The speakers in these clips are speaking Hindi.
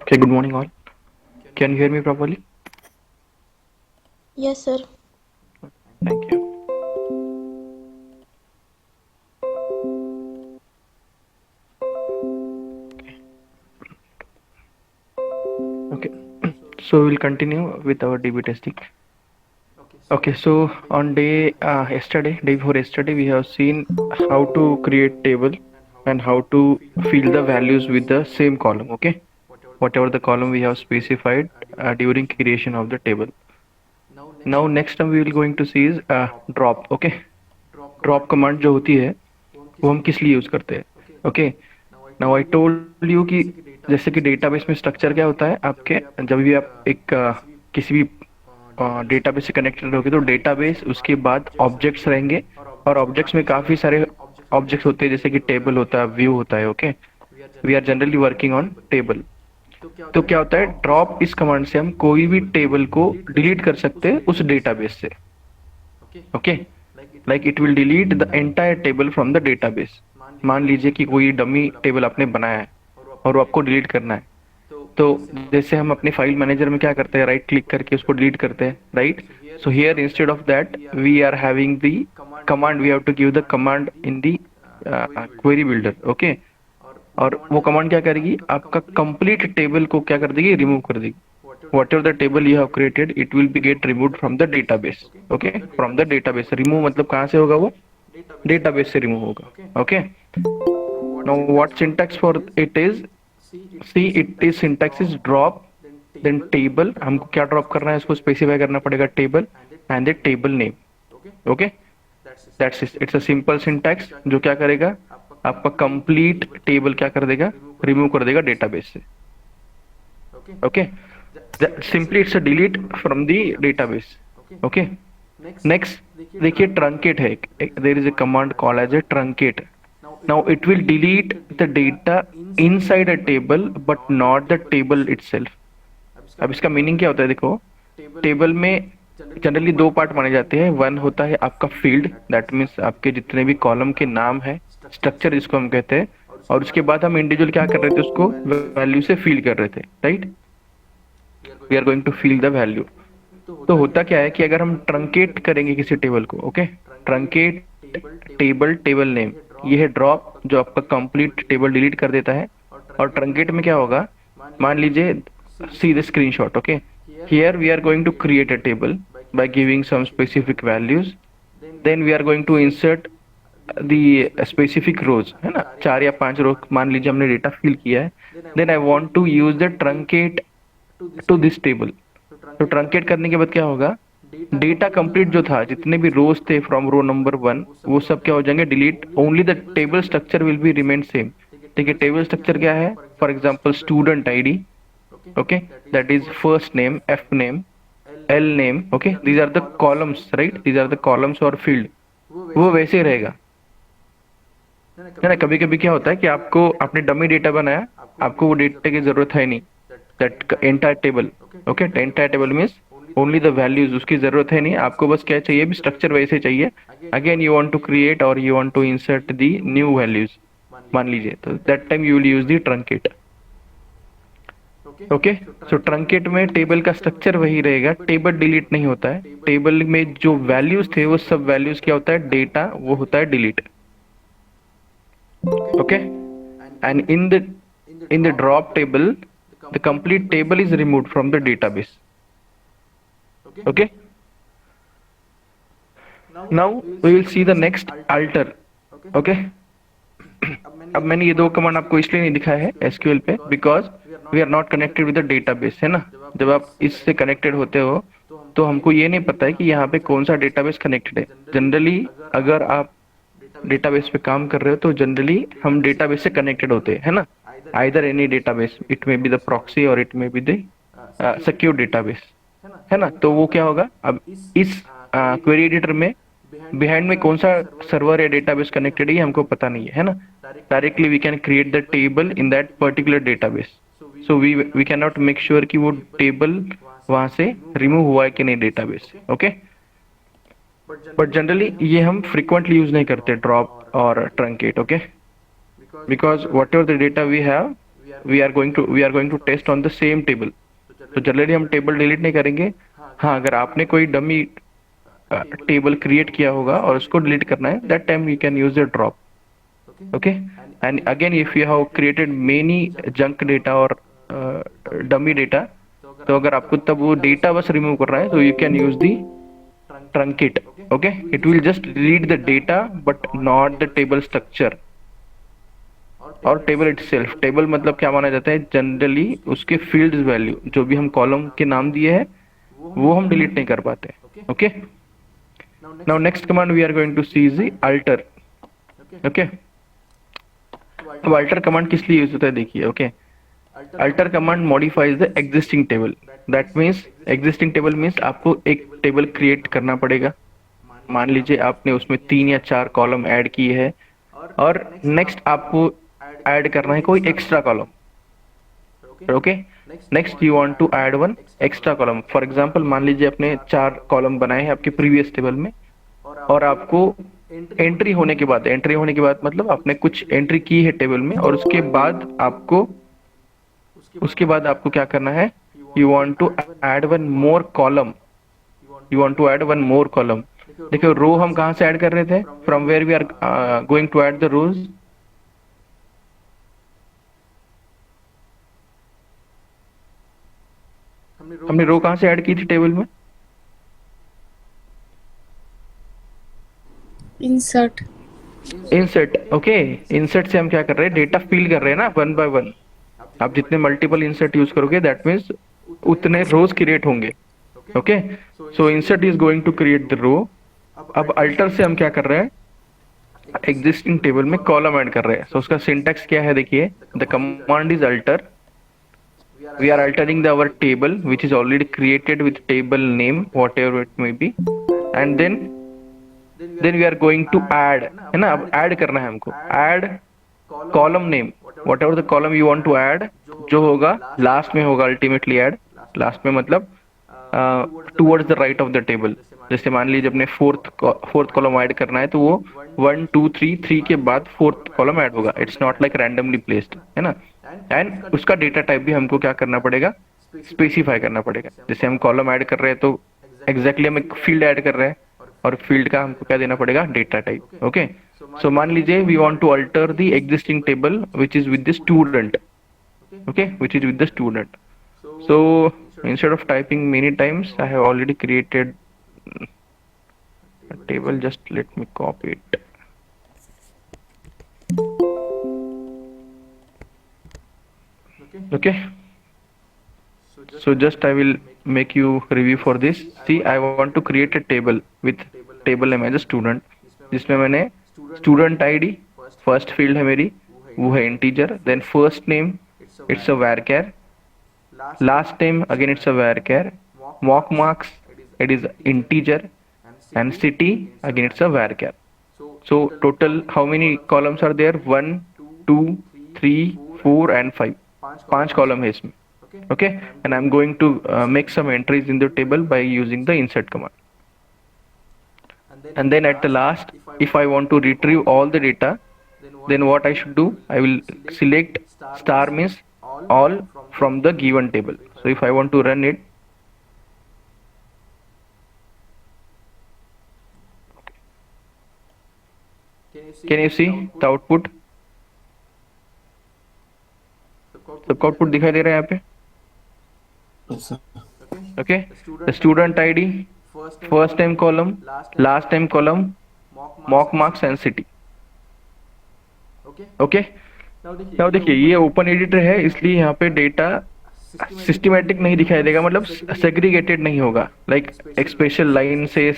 Okay, good morning all. Can you hear me properly? Yes, sir. Thank you. Okay, so we'll continue with our DB testing. Okay, so on day before yesterday, we have seen how to create table and how to fill the values with the same column. Okay, whatever the column we have specified during creation of the table. Now next time we will going to see is drop. Okay, drop command जो होती है वो हम किस लिए यूज करते हैं. Okay, now I told you कि जैसे कि डेटाबेस में स्ट्रक्चर क्या होता है आपके, जब भी आप एक किसी भी डेटाबेस से कनेक्टेड होगे तो डेटाबेस उसके बाद ऑब्जेक्ट्स रहेंगे, और ऑब्जेक्ट्स में काफी सारे ऑब्जेक्ट्स होते हैं जैसे कि टेबल होता है, व्यू होता है. Okay, we are generally working on table. तो क्या होता है, ड्रॉप इस कमांड से हम कोई भी टेबल को डिलीट कर सकते हैं उस डेटाबेस से. Okay, like it will delete the entire table from the database. मान लीजिए कि कोई डमी टेबल आपने बनाया है और वो आपको डिलीट करना है. तो जैसे हम अपने फाइल मैनेजर में क्या करते हैं, राइट क्लिक करके उसको डिलीट करते हैं, right. So here instead of that we are having the command, we have to give the command in the query builder. Okay, और वो कमांड क्या करेगी, आपका कंप्लीट टेबल को क्या कर देगी, रिमूव कर देगी. whatever the table you have created it will be get removed from the database. Okay, from the database. remove मतलब कहाँ से होगा वो, database से remove होगा. Okay, now what syntax for it is, see it is syntax is drop then table. हमको क्या ड्रॉप करना है, इसको स्पेसिफाई करना पड़ेगा, table and the table name. Okay, that's it's a simple syntax जो क्या करेगा, आपका कंप्लीट टेबल क्या कर देगा, रिमूव कर देगा डेटाबेस से. Okay, simply it's a delete from the database. Okay, next देखिए truncate है, there is a command called as a truncate. Now it will delete the data inside a table but not the table itself. अब इसका मीनिंग क्या होता है, देखो टेबल में जनरली दो पार्ट माने जाते हैं. वन होता है आपका फील्ड, दैट मीन्स आपके जितने भी कॉलम के नाम है, स्ट्रक्चर जिसको हम कहते हैं, और उसके बाद हम इंडिविजुअल क्या कर रहे थे, उसको वैल्यू से फील कर रहे थे, right. We are going to feel the value. तो होता क्या है कि अगर हम ट्रंकेट करेंगे किसी टेबल को, okay, truncate table table name, ये है ड्रॉप जो आपका कंप्लीट टेबल डिलीट कर देता है. और ट्रंकेट में क्या होगा, मान लीजिए see the screenshot. Okay, here we are going to create a table by giving some specific values, then we are going to insert the specific rows, है ना, 4 या 5 रो मान लीजिए हमने डेटा फिल किया है. Then I want to use the truncate to this table. तो ट्रंकेट करने के बाद क्या होगा, डेटा कंप्लीट जो था, जितने भी रोज थे फ्रॉम रो नंबर 1, वो सब क्या हो जाएंगे, delete. Only the table structure will be remain same. ठीक है, टेबल स्ट्रक्चर क्या है, for example student ID. Okay, that is first name, F name, L name. Okay, these are the columns, right, these are the columns और फील्ड, वो वैसे ही रहेगा. है ना, कभी कभी क्या होता है कि आपको आपने डमी डेटा बनाया, आपको वो डेटा की जरूरत है नहीं, that entire table. Okay, entire table means only the values, उसकी जरूरत है नहीं, आपको बस क्या चाहिए, भी स्ट्रक्चर वैसे चाहिए. Again you want to create और you want to insert the new values मान लीजिए, तो that time you will use the truncate. Okay, so truncate में टेबल का स्ट्रक्चर वही रहेगा, टेबल डिलीट नहीं होता है. टेबल में जो वैल्यूज थे वो सब वैल्यूज क्या होता है, डेटा वो होता है delete. Okay, and in the drop table the complete table is removed from the database. Okay, now we will see the next alter. Okay, अब मैंने ये दो कमांड आपको इसलिए नहीं दिखाया है एसक्यूएल पे, because we are not connected with the database, है ना. जब आप इससे कनेक्टेड होते हो तो हमको ये नहीं पता है कि यहाँ पे कौन सा डेटाबेस कनेक्टेड है. जनरली अगर आप डेटाबेस पे काम कर रहे हो तो जनरली हम डेटाबेस से कनेक्टेड होते हैं, है ना. Either any database, it may be the proxy और it may be the secure database, है ना. तो वो क्या होगा, अब इस क्वेरी एडिटर में बिहाइंड में कौन सा सर्वर या डेटाबेस कनेक्टेड है ये हमको पता नहीं है ना. Directly we can create the table in that particular database. So we can not make sure कि वो टेबल वहां से रिमूव हुआ है कि नहीं डेटाबेस से. ओके, बट जनरली ये हम फ्रिक्वेंटली यूज नहीं करते ड्रॉप और truncate. Okay, because whatever the data we have we are going to test on the same table. तो जनरली हम टेबल डिलीट नहीं करेंगे। हाँ, अगर आपने कोई डमी टेबल क्रिएट किया होगा और उसको डिलीट करना है, that time you can use the drop. Okay, and again if you have created many junk data और डमी डेटा, तो अगर आपको तब वो डेटा बस रिमूव करना है, तो you can use the truncate. Okay, it will just delete the data but not the table structure और टेबल इटसेल्फ। टेबल मतलब क्या माना जाता है, जनरली उसके फील्ड्स वैल्यू जो भी हम कॉलम के नाम दिए हैं वो हम डिलीट नहीं कर पाते। Okay, now next command we are going to see is alter. Okay, अब अल्टर कमांड किस लिए यूज होता है देखिए। Okay, alter command modifies the existing table. That means existing table means आपको एक टेबल क्रिएट करना पड़ेगा। मान लीजिए आपने उसमें 3 या 4 कॉलम ऐड किए हैं और नेक्स्ट आपको ऐड करना है कोई extra column. Okay, next you want to add one extra column. For example मान लीजिए आपने 4 कॉलम बनाए हैं आपके प्रीवियस टेबल में और आपको एंट्री होने के बाद मतलब आपने कुछ एंट्री की है टेबल में और उसके बाद आपको क्या करना है, you want to add one more column. देखो रो हम कहां से ऐड कर रहे थे, from where we are going to add the rows. हमने रो कहां से ऐड की थी टेबल में, इंसर्ट। ओके, इंसर्ट से हम क्या कर रहे हैं, डेटा फिल कर रहे हैं ना वन बाय वन। आप जितने मल्टीपल इंसर्ट यूज करोगे दैट मीन्स उतने रोज क्रिएट होंगे। Okay, so insert is going to create the row. अब अल्टर से हम क्या कर रहे हैं, एग्जिस्टिंग टेबल में कॉलम ऐड कर रहे हैं। सो उसका सिंटैक्स क्या है देखिए, the command is alter. We are altering the our table which is already created with table name whatever it may be, and then we are going to add, है ना। अब ऐड करना है हमको, add column name whatever the column you want to add, जो होगा लास्ट में होगा अल्टीमेटली ऐड। लास्ट में मतलब towards the right of the table. जैसे मान लीजिए अपने फोर्थ कॉलम ऐड करना है तो वो 1 2 3 के बाद फोर्थ कॉलम ऐड होगा। It's not like randomly placed, है ना। एंड उसका डेटा टाइप भी हमको क्या करना पड़ेगा, स्पेसिफाई करना पड़ेगा। जैसे हम कॉलम ऐड कर रहे हैं तो एग्जैक्टली हम एक फील्ड ऐड कर रहे हैं और फील्ड का हमको क्या देना पड़ेगा, डेटा टाइप। ओके, सो मान लीजिए we want to alter the existing table which is with the student. okay, which is with the student. So instead of typing many times, I have already created a table. Just let me copy it. Okay, so just I will make you review for this. See, I want to create a table with table name as a student, जिसमें मैंने student ID फर्स्ट फील्ड है मेरी, वो है integer. Then first name it's a varchar, last name again it's a varchar, mock marks it is integer, and city again it's a varchar. So total how many columns are there, 1 2 3 4 and 5, 5 column है इसमें। okay, and I'm going to make some entries in the table by using the insert command, and then at the last if I want to retrieve all the data, then what I should do, I will select star means all from the given table. So if I want to run it, can you see the output? सबका आउटपुट दिखाई दे रहा है यहाँ पे। Okay, the student ID, first name column, last name column, mock marks and city. Okay, now देखिए ये ओपन एडिटर है इसलिए यहाँ पे डेटा सिस्टमैटिक नहीं दिखाई देगा, मतलब सेग्रीगेटेड नहीं होगा, लाइक एक स्पेशल लाइन से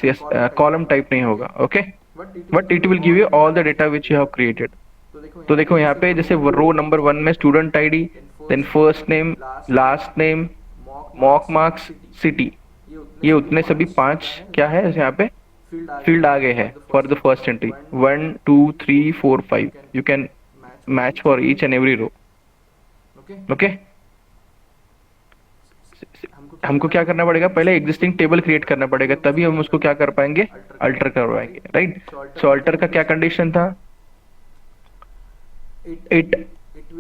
कॉलम टाइप नहीं होगा। Okay, but it will give you all the data which you have created. तो देखो यहाँ पे जैसे रो नंबर 1 में student ID, then first name, last name, mock marks, city, ये उतने सभी 5 क्या है यहाँ पे फील्ड आ गए हैं for the first entry. 1 2 3 4 5 you can match for each and every row. Okay, हमको क्या करना पड़ेगा, पहले एग्जिस्टिंग टेबल क्रिएट करना पड़ेगा, तभी हम उसको क्या कर पाएंगे, अल्टर कर पाएंगे। राइट, सो अल्टर का क्या कंडीशन था,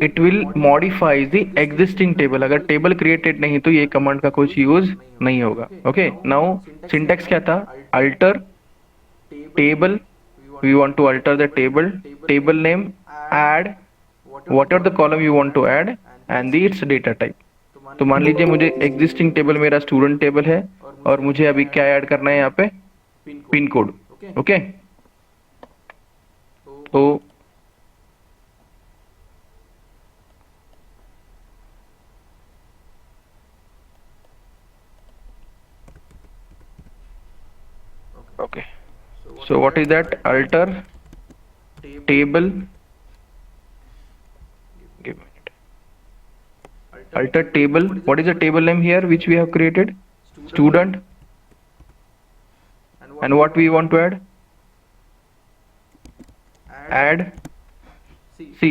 it will modify the existing table. अगर टेबल क्रिएटेड नहीं तो ये कमांड का कुछ यूज नहीं होगा। ओके, नाउ सिंटेक्स क्या था? Alter table, we want to alter the table name, add whatever the column you want to add and the its data type। तो मान लीजिए मुझे एग्जिस्टिंग टेबल मेरा स्टूडेंट टेबल है और मुझे अभी क्या ऐड करना है यहाँ पे? Pin code. ओके, तो okay, so what is that? Alter table, give me a minute. Alter table, what is the table name here which we have created? Student, and what we want to add? Add, see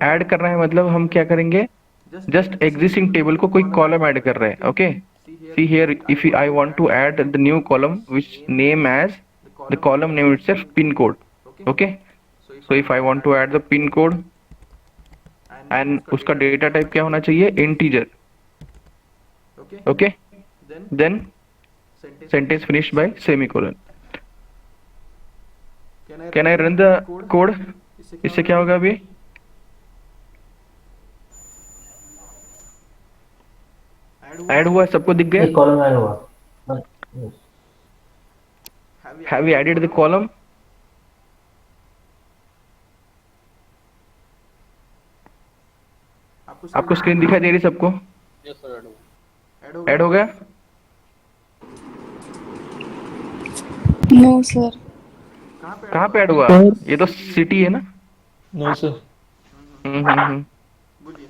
add करना है मतलब हम क्या करेंगे? जस्ट एग्जिस्टिंग टेबल को कोई कॉलम ऐड कर रहे हैं। Okay, see here if I want to add the new column which name as the column name itself pin code. Okay, so if I want to add the pin code and उसका डेटा टाइप क्या होना चाहिए? Integer. Okay, then sentence finished by semicolon. Can I run the code? इससे क्या होगा? अभी ऐड हुआ, सबको दिख गया? कॉलम ऐड हुआ। Have you added the column? आपको स्क्रीन दिखाई दे रही सबको? यस सर, ऐड हो गया? No sir. कहाँ पे ऐड हुआ? ये तो सिटी है ना? No sir.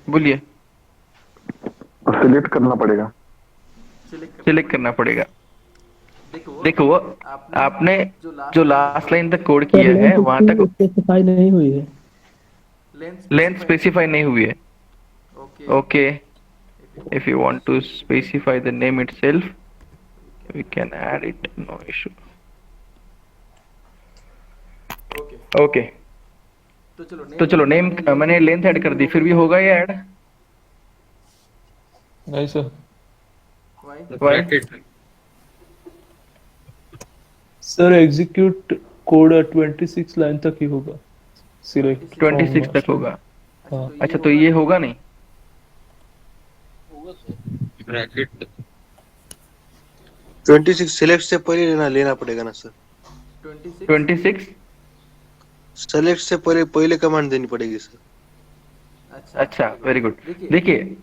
बोलिए। सिलेक्ट करना पड़ेगा। सिलेक्ट करना पड़ेगा। देखो वो आपने जो लास्ट लाइन तक कोड किया है वहां तक स्पेसिफाई नहीं हुई है। लेंथ स्पेसिफाई नहीं हुई है। Okay, if you want to specify the name itself we can add it, no issue. Okay, तो चलो नेम मैंने लेंथ ऐड कर दी, फिर भी होगा ये ऐड? नहीं sir. Why? Sir execute code 26 line तक ही होगा। सिलेक्ट 26 तक होगा। हाँ। अच्छा, तो ये होगा नहीं? ब्रैकेट 26 सिलेक्ट से पहले लेना पड़ेगा ना सर? 26 सेलेक्ट से पहले कमांड देनी पड़ेगी सर। अच्छा, वेरी गुड। देखिए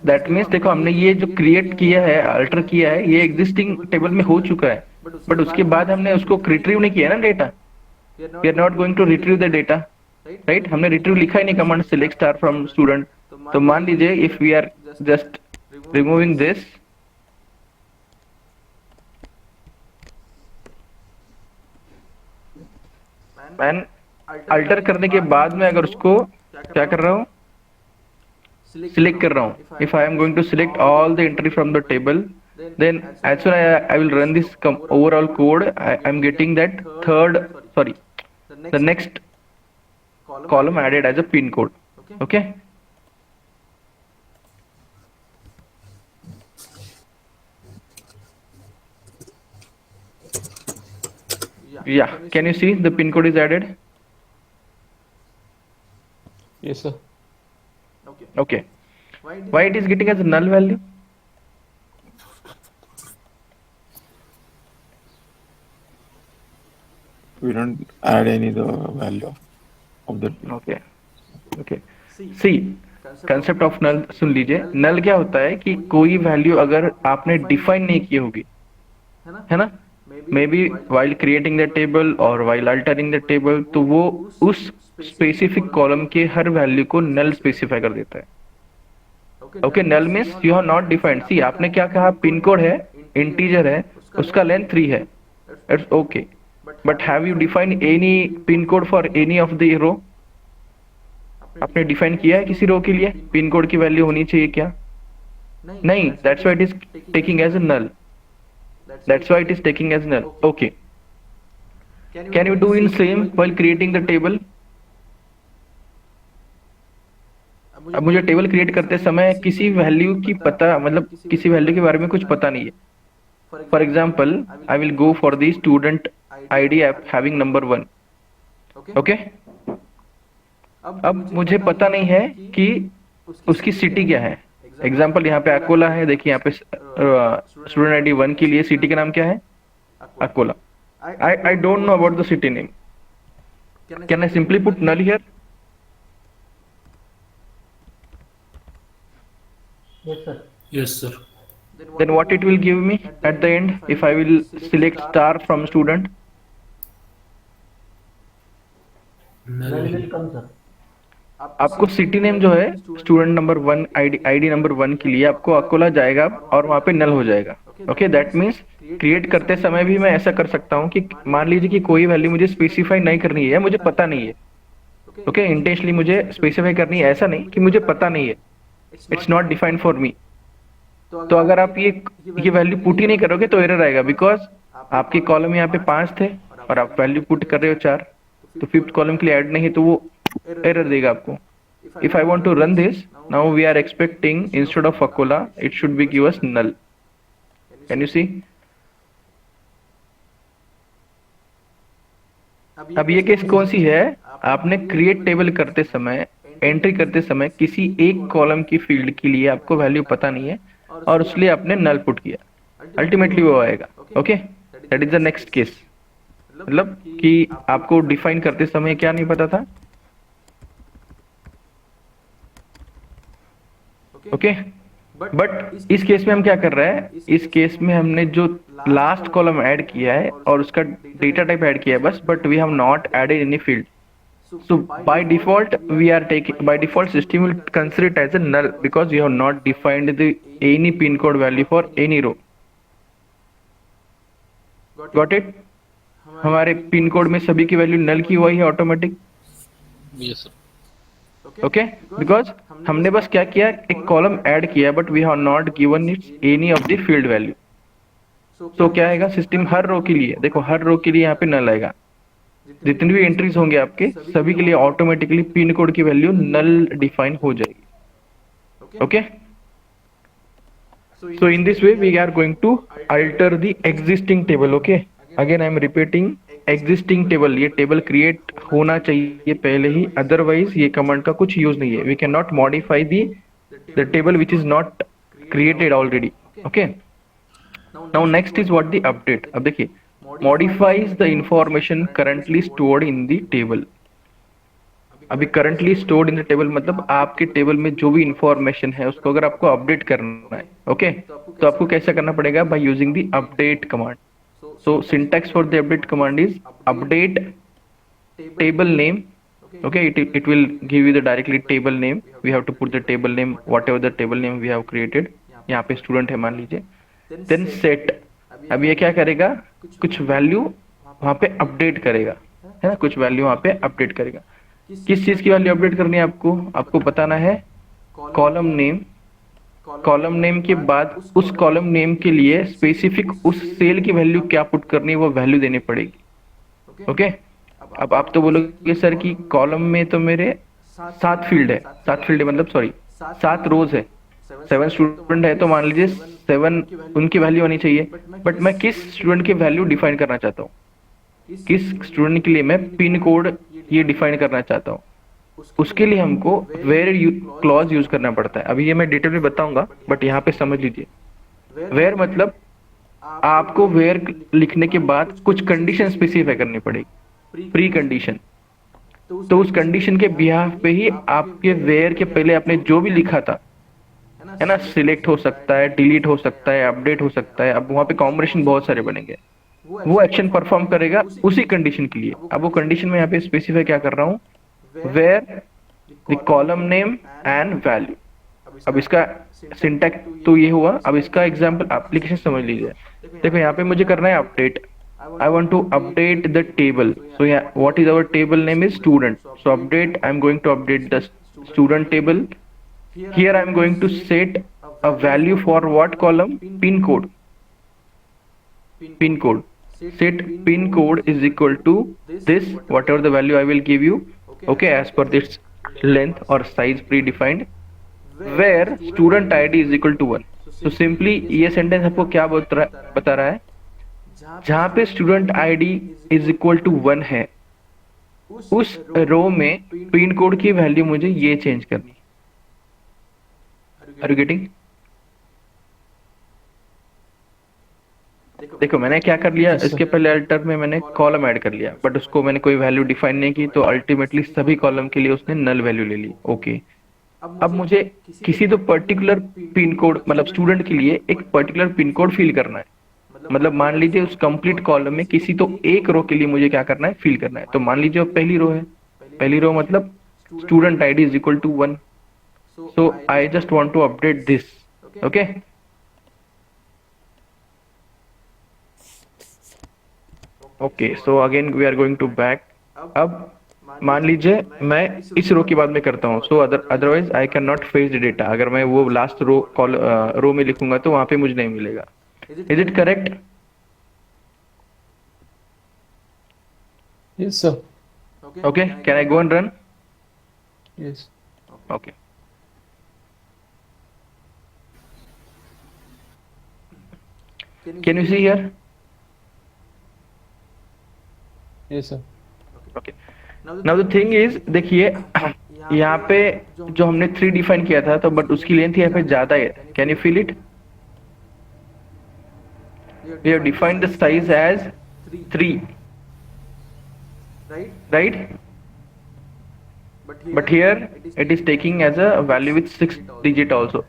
दैट मीन्स देखो हमने ये जो क्रिएट किया है, अल्टर किया है, ये एग्जिस्टिंग टेबल में हो चुका है, बट उसके बाद हमने उसको रिट्रीव नहीं किया ना data. We are not going to retrieve the data, right? हमने रिट्रीव लिखा ही नहीं command select star from student. तो मान लीजिए if we are just removing this, and alter करने के बाद में अगर उसको क्या कर रहा हूँ? सिलेक्ट कर रहा हूँ। If I am going to select all the entry from the table, then as soon I will run this overall code, I'm getting that the next column added as a pin code. Okay, yeah, can you see the pin code is added? Yes sir. Okay, why it is getting as a null value? We don't add any the value of the Okay, okay, see concept of null सुन लीजिए। नल क्या होता है कि कोई वैल्यू अगर आपने डिफाइन नहीं की होगी, है ना, may be while creating the table और वाइल अल्टरिंग द टेबल, तो वो उस स्पेसिफिक कॉलम के हर वैल्यू को नल स्पेसिफाई कर देता है। Okay, null means you have not defined. See आपने क्या कहा? पिन कोड है, इंटीजर है, उसका लेंथ 3 है, it's okay, but have you define any pin code for any of the row? आपने डिफाइन किया है किसी रो के लिए पिन कोड की वैल्यू होनी चाहिए क्या? नहीं, that's why it is taking as a null, that's why it is taking as null. Okay, can you do in same while creating the table? अब मुझे टेबल क्रिएट करते समय किसी वैल्यू की पता, मतलब किसी वैल्यू के बारे में कुछ पता नहीं है। For example, I will go for the student ID app having number 1। Okay, अब मुझे पता नहीं है कि उसकी सिटी क्या है। एग्जाम्पल यहाँ पे अकोला है, देखिए यहाँ पे स्टूडेंट आईडी 1 के लिए सिटी का नाम क्या है, Akola. I don't know about the city name. Can I simply put null here? Yes, sir. Then what it will give me at the end if I will select star from student? आपको सिटी नेम जो है स्टूडेंट नंबर 1 आईडी नंबर 1 के लिए आपको अकोला जाएगा और वहां पे नल हो जाएगा। ओके, दैट मीन्स क्रिएट करते समय भी मैं ऐसा कर सकता हूँ कि मान लीजिए कि कोई वैल्यू मुझे स्पेसिफाई नहीं करनी है, मुझे पता नहीं है। ओके, इंटेंशनली मुझे स्पेसिफाई करनी है, ऐसा नहीं कि मुझे पता नहीं है, it's not defined for me. तो अगर आप ये वैल्यू पुट ही नहीं करोगे तो एरर आएगा, बिकॉज आपके कॉलम यहाँ पे 5 थे और आप वैल्यू पुट कर रहे हो 4, तो 5th कॉलम के लिए ऐड नहीं है, तो वो एरर देगा आपको। If I want to run this now, we are expecting instead of अकोला it should be give us null. Can you see? अब ये केस कौन सी है? आपने क्रिएट टेबल करते समय, एंट्री करते समय किसी एक कॉलम की फील्ड के लिए आपको वैल्यू पता नहीं है और इसलिए आपने नल पुट किया, अल्टीमेटली वो आएगा। Okay, that is the next case. मतलब कि आपको डिफाइन करते समय क्या नहीं पता था। ओके, बट इस केस में हम क्या कर रहे हैं, इस केस में हमने जो लास्ट कॉलम ऐड किया है और उसका डेटा टाइप ऐड किया है बस, but we have not added any field. So by default, by default system will consider it as a null because you have not defined the any pin code value for any row. Got it? हमारे पिन कोड में सभी की वैल्यू नल की हुई है automatic. Yes, sir. Okay, because हमने बस क्या किया, एक कॉलम ऐड किया, but we have not given its any of the field value. So क्या आएगा सिस्टम हर रो के लिए, देखो हर रो के लिए यहाँ पे नल आएगा। जितनी भी एंट्रीज होंगे आपके सभी के लिए ऑटोमेटिकली पिन कोड की वैल्यू नल डिफाइन हो जाएगी। Okay, so in this way we are going to alter the existing table. Okay, again I am repeating, existing table, ये टेबल क्रिएट होना चाहिए पहले ही, अदरवाइज ये कमांड का कुछ यूज नहीं है। We can not modify the table which is not created already. Okay, now next is what the update. अब देखिए, modifies the information currently stored in the table। अभी currently stored in the table मतलब आपके टेबल में जो भी इंफॉर्मेशन है उसको अगर आपको अपडेट करना है, ओके, तो आपको कैसा करना पड़ेगा, by using the update command. So syntax for the update command is update table name. Okay, it will give you the directly table name, we have to put the table name whatever the table name we have created। यहाँ पे स्टूडेंट है मान लीजिए, देन सेट। अब ये क्या करेगा, कुछ वैल्यू वहां पे अपडेट करेगा, है ना, कुछ वैल्यू वहां पे अपडेट करेगा। किस चीज की वैल्यू अपडेट करनी है आपको बताना है कॉलम नेम। कॉलम नेम के बाद उस कॉलम नेम के लिए स्पेसिफिक उस सेल की वैल्यू क्या पुट करनी है, वो वैल्यू देनी पड़ेगी। ओके, अब आप तो बोलोगे सर कि कॉलम में तो मेरे 7 फील्ड है, 7 फील्ड मतलब सॉरी 7 रोज है, 7 स्टूडेंट है, तो मान लीजिए 7 उनकी वैल्यू आनी चाहिए, बट मैं किस स्टूडेंट की वैल्यू डिफाइन करना चाहता हूँ, किस स्टूडेंट के लिए मैं पिन कोड ये डिफाइन करना चाहता हूँ, उसके लिए हमको वेयर क्लॉज यूज करना पड़ता है। अभी ये मैं डिटेल में बताऊंगा, बट यहाँ पे समझ लीजिए। वेयर मतलब आपको वेयर लिखने के बाद कुछ कंडीशन स्पेसिफाई करनी पड़ेगी, प्री कंडीशन। तो उस कंडीशन के बिहाफ पे ही आपके वेयर के पहले आपने जो भी लिखा था, है ना, सिलेक्ट हो सकता है, डिलीट हो सकता है, अपडेट हो सकता है। अब वहां पे कॉम्बिनेशन बहुत सारे बनेंगे, वो एक्शन परफॉर्म करेगा उसी कंडीशन के लिए। अब वो कंडीशन में यहाँ पे स्पेसिफाई क्या कर रहा हूँ, where the column name and value. अब इसका सिंटैक्स तो ये हुआ। अब इसका एग्जांपल एप्लीकेशन समझ लीजिए। देखो यहाँ पे मुझे करना है update, I want to update the table. So yeah, what is our table name is student. So update, I'm going to update the student table. Here I'm going to set a value for what column? Pin code. Pin code. Set pin code is equal to this, whatever the value I will give you. Okay, as per this length or size predefined where student id is equal to 1. तो सिंपली ये सेंटेंस आपको क्या बता रहा है, जहां पे student ID is equal to 1 है उस रो में पिन कोड की वैल्यू मुझे ये चेंज करनी. Are you getting? देखो मैंने क्या कर लिया, इसके पहले अल्टर में मैंने कॉलम ऐड कर लिया बट उसको मैंने कोई वैल्यू डिफाइन नहीं की, तो अल्टीमेटली सभी कॉलम के लिए उसने नल वैल्यू ले ली. ओके, अब मुझे किसी तो पर्टिकुलर पिन कोड मतलब स्टूडेंट के लिए एक पर्टिकुलर पिन कोड फिल करना है. मतलब मान लीजिए उस कंप्लीट कॉलम में किसी तो एक रो के लिए मुझे क्या करना है, फिल करना है. तो मान लीजिए पहली रो है, पहली रो मतलब student ID is equal to 1. So I just want to update this. Okay, okay, so again we are going to back. अब मान लीजिए मैं इस रो की बात में करता हूँ, सो otherwise I can not fetch the data. अगर मैं वो लास्ट रो में लिखूंगा तो वहां पे मुझे नहीं मिलेगा. Is it correct? Yes, sir. Okay, can I go and run? Yes. Okay. Can you see here? Yes, sir. Okay. Now the thing is, देखिए यहाँ पे जो हमने 3 डिफाइन किया था तो बट उसकी लेंथ यहाँ पे ज्यादा है. Can you feel it? We have defined the size as 3, right? But here it is taking as a value with 6 digit also,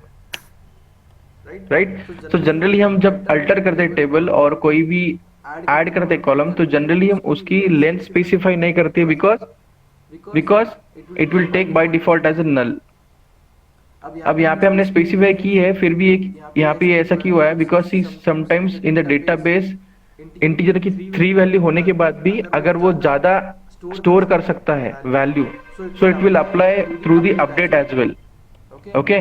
right? So generally हम जब अल्टर करते हैं टेबल और कोई भी ऐड करते हैं कॉलम तो जनरली हम उसकी लेंथ स्पेसिफाई नहीं करते because it will take by default as a null. अब यहाँ पे हमने स्पेसिफाई की है, फिर भी एक यहाँ पे ऐसा क्यों हुआ है, because see sometimes in the database integer की 3 वैल्यू होने के बाद भी अगर वो ज्यादा स्टोर कर सकता है value, so it will apply through the update as well. Okay,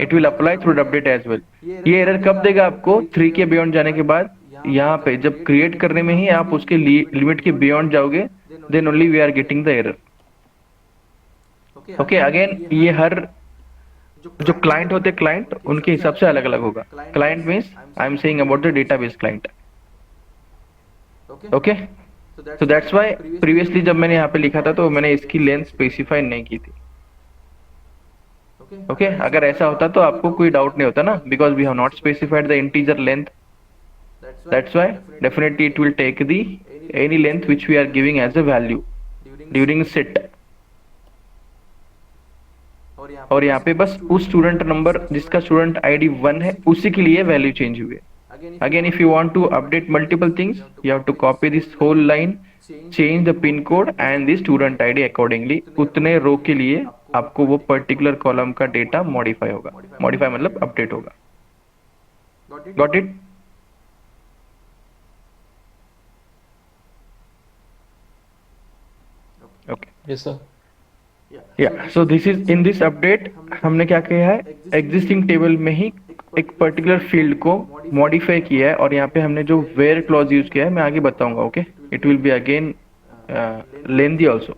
it will apply through the update as well. ये एरर कब देगा आपको? 3 के बियॉन्ड जाने के बाद. यहाँ पे जब क्रिएट करने में ही आप उसके लिमिट के बियॉन्ड जाओगे, then only we are getting the error. Okay, again ये हर जो क्लाइंट होते क्लाइंट उनके हिसाब से अलग अलग होगा. Client means I am saying about the database client. Okay, so that's why previously जब मैंने यहाँ पे लिखा था तो मैंने इसकी लेंथ स्पेसिफाई नहीं की थी. ओके, अगर ऐसा होता तो आपको कोई डाउट नहीं होता ना, because we have not specified the integer length. That's why definitely it will take the any length which we are giving as a value during set. और यहाँ पे बस उस स्टूडेंट नंबर जिसका स्टूडेंट आईडी 1 है उसी के लिए वैल्यू चेंज हुई है. Again if you want to update multiple things you have to copy this whole line, change the pin code and the student ID accordingly. उतने रो के लिए आपको वो पर्टिकुलर कॉलम का डेटा मॉडिफाई होगा. मॉडिफाई मतलब अपडेट होगा. Got it? Okay, Yes, sir. या so this is in this update हमने क्या किया है, एग्जिस्टिंग टेबल में ही एक पर्टिकुलर फील्ड को मॉडिफाई किया है. और यहाँ पे हमने जो वेयर क्लॉज यूज किया है मैं आगे बताऊंगा. Okay, it will be again lengthy also.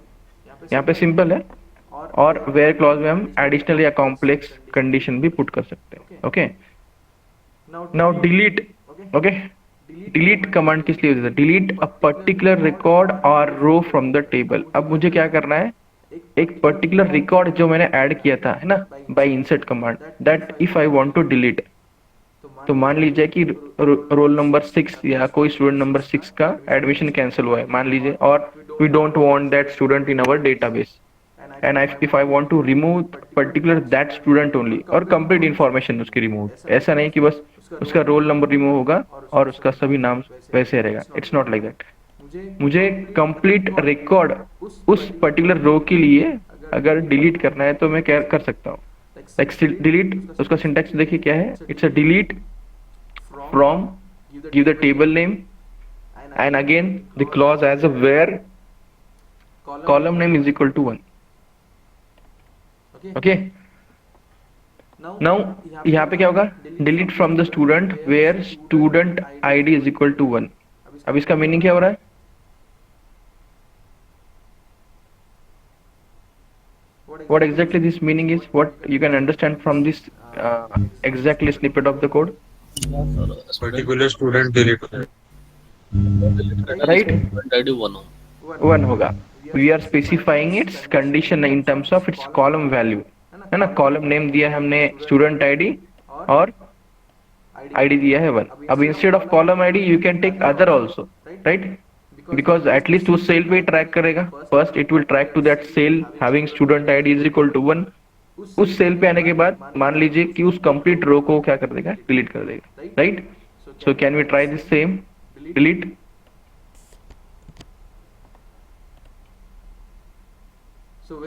यहाँ पे सिंपल है और वेयर क्लॉज में हम एडिशनल या कॉम्प्लेक्स कंडीशन भी पुट कर सकते हैं. Okay, now delete. Okay, delete command किस लिए यूज होता है? डिलीट अ पर्टिकुलर रिकॉर्ड और रो फ्रॉम द टेबल. अब मुझे क्या करना है, एक पर्टिकुलर रिकॉर्ड जो मैंने ऐड किया था है ना by insert command, that if I want to delete, तो मान लीजिए कि रोल नंबर 6 या कोई स्टूडेंट नंबर 6 का एडमिशन कैंसिल हुआ है मान लीजिए, और we don't want that student in our database and if I want to remove particular that student only और कंप्लीट इन्फॉर्मेशन उसकी रिमूव. ऐसा नहीं कि बस उसका रोल नंबर रिमूव होगा और उसका सभी नाम वैसे रहेगा. It's not like that. मुझे कंप्लीट रिकॉर्ड उस पर्टिकुलर रो के लिए अगर डिलीट करना है तो मैं क्या कर सकता हूँ. लाइक डिलीट, उसका सिंटैक्स देखिए क्या है. It's a delete from, give the table name and again the clause as a where column name is equal to 1. Okay, now यहाँ पे क्या होगा, delete from the student where student ID is equal to 1. अब इसका मीनिंग क्या हो रहा है, what exactly this meaning is, what you can understand from this exactly snippet of the code, particular student delete right? One होगा. We are specifying its condition in terms of its column value, है ना. column name दिया है हमने student ID और ID दिया है 1. अब instead of column ID you can take other also, right? Because at least उस सेल पे ट्रैक करेगा. First it will track to that cell having student ID is equal to 1. उस सेल पे आने के बाद मान लीजिए कि उस कंप्लीट रो को क्या कर देगा, डिलीट कर देगा, right? So can we try this same delete.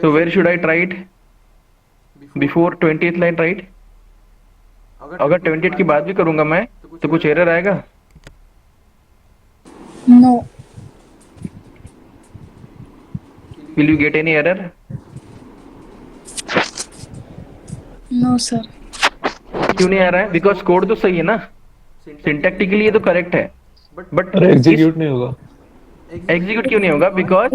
So where should I try it? Before 20th line, right? अगर 20th की बात भी करूंगा मैं तो कुछ एरर आएगा? No. Will you get any error? No, sir. क्यों नहीं आ रहा है? Because कोड तो सही है ना, सिंटैक्टिकली ये तो करेक्ट है, बट अरे एग्जीक्यूट नहीं होगा. एग्जीक्यूट क्यों नहीं होगा? बिकॉज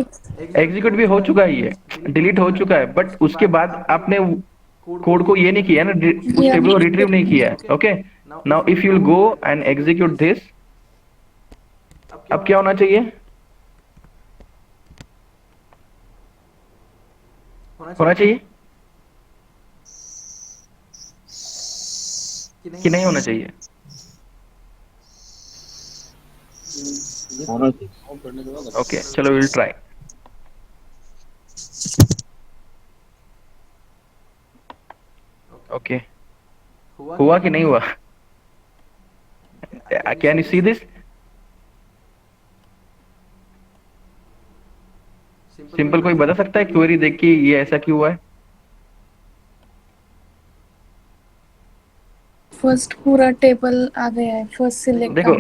एग्जीक्यूट भी हो चुका ही है, डिलीट हो चुका है, बट उसके बाद आपने कोड को ये नहीं किया ना, उस टेबल को रिट्रीव नहीं किया है. Okay, now if you will go and execute this, अब क्या होना चाहिए? होना चाहिए कि नहीं होना चाहिए? ओके, चलो विल ट्राई. ओके, हुआ कि नहीं हुआ? Can you see this? Simple कोई बता सकता है क्वेरी देख के ये ऐसा क्यों हुआ है? फर्स्ट पूरा टेबल आ गया है, फर्स्ट सिलेक्ट. देखो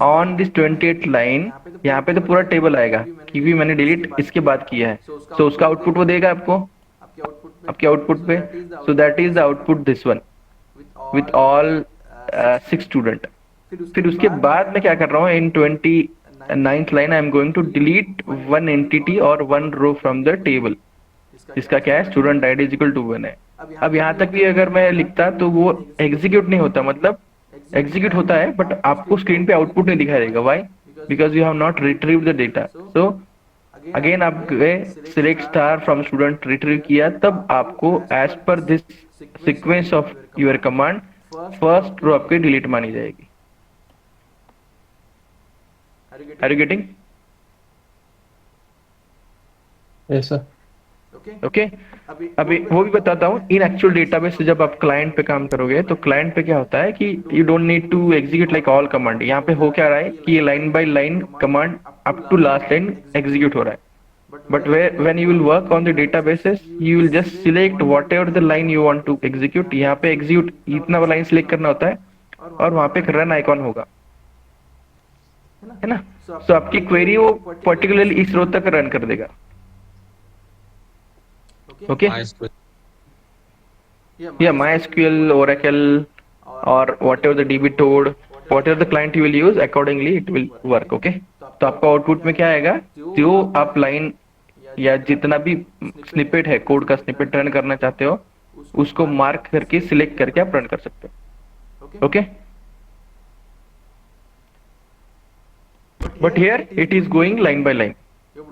ऑन दिस 28 लाइन यहाँ पे तो पूरा टेबल आएगा क्योंकि मैंने डिलीट इसके बाद किया है. सो उसका आउटपुट वो देगा आपको, आपके आउटपुट पे. So that is the output this one with all 6 student. फिर उसके बाद मैं क्या कर रहा हूँ, in 29th line I am going to delete 1 entity और 1 रो फ्रॉम द टेबल. इसका क्या है, student ID is equal to 1 है. अब यहाँ तक भी अगर मैं लिखता तो वो एग्जीक्यूट नहीं होता, मतलब एग्जीक्यूट होता है बट आपको स्क्रीन पे आउटपुट नहीं दिखाई देगा. Why? Because you have not retrieve the data. So again आप गए select star from student, retrieve किया, तब आपको as per this sequence of your command first row आपकी डिलीट मानी जाएगी. Are you getting? ऐसा ओके, अभी वो भी बताता हूँ. इन एक्चुअल डेटाबेस से जब आप क्लाइंट पे काम करोगे तो क्लाइंट पे क्या होता है कि you don't need to execute like all command. यहाँ पे हो क्या रहा है कि ये line by line command up to last line execute हो रहा है. But when you will work on the databases you will just select whatever the line you want to execute. यहाँ पे एग्जीक्यूट इतना लाइन सिलेक्ट करना होता है और वहां पे एक रन आइकॉन होगा, है ना. सो आपकी क्वेरी वो पर्टिकुलरली इस रो तक रन कर देगा. Okay. Yeah, MySQL, Oracle, or whatever the DB told, whatever the client you will use, accordingly it will work. Okay. तो आपका आउटपुट में क्या आएगा, जो आप लाइन या जितना भी स्निपेट है, कोड का स्निपेट रन करना चाहते हो, उसको मार्क करके सिलेक्ट करके आप रन कर सकते हो. Okay, but here it is going line by line.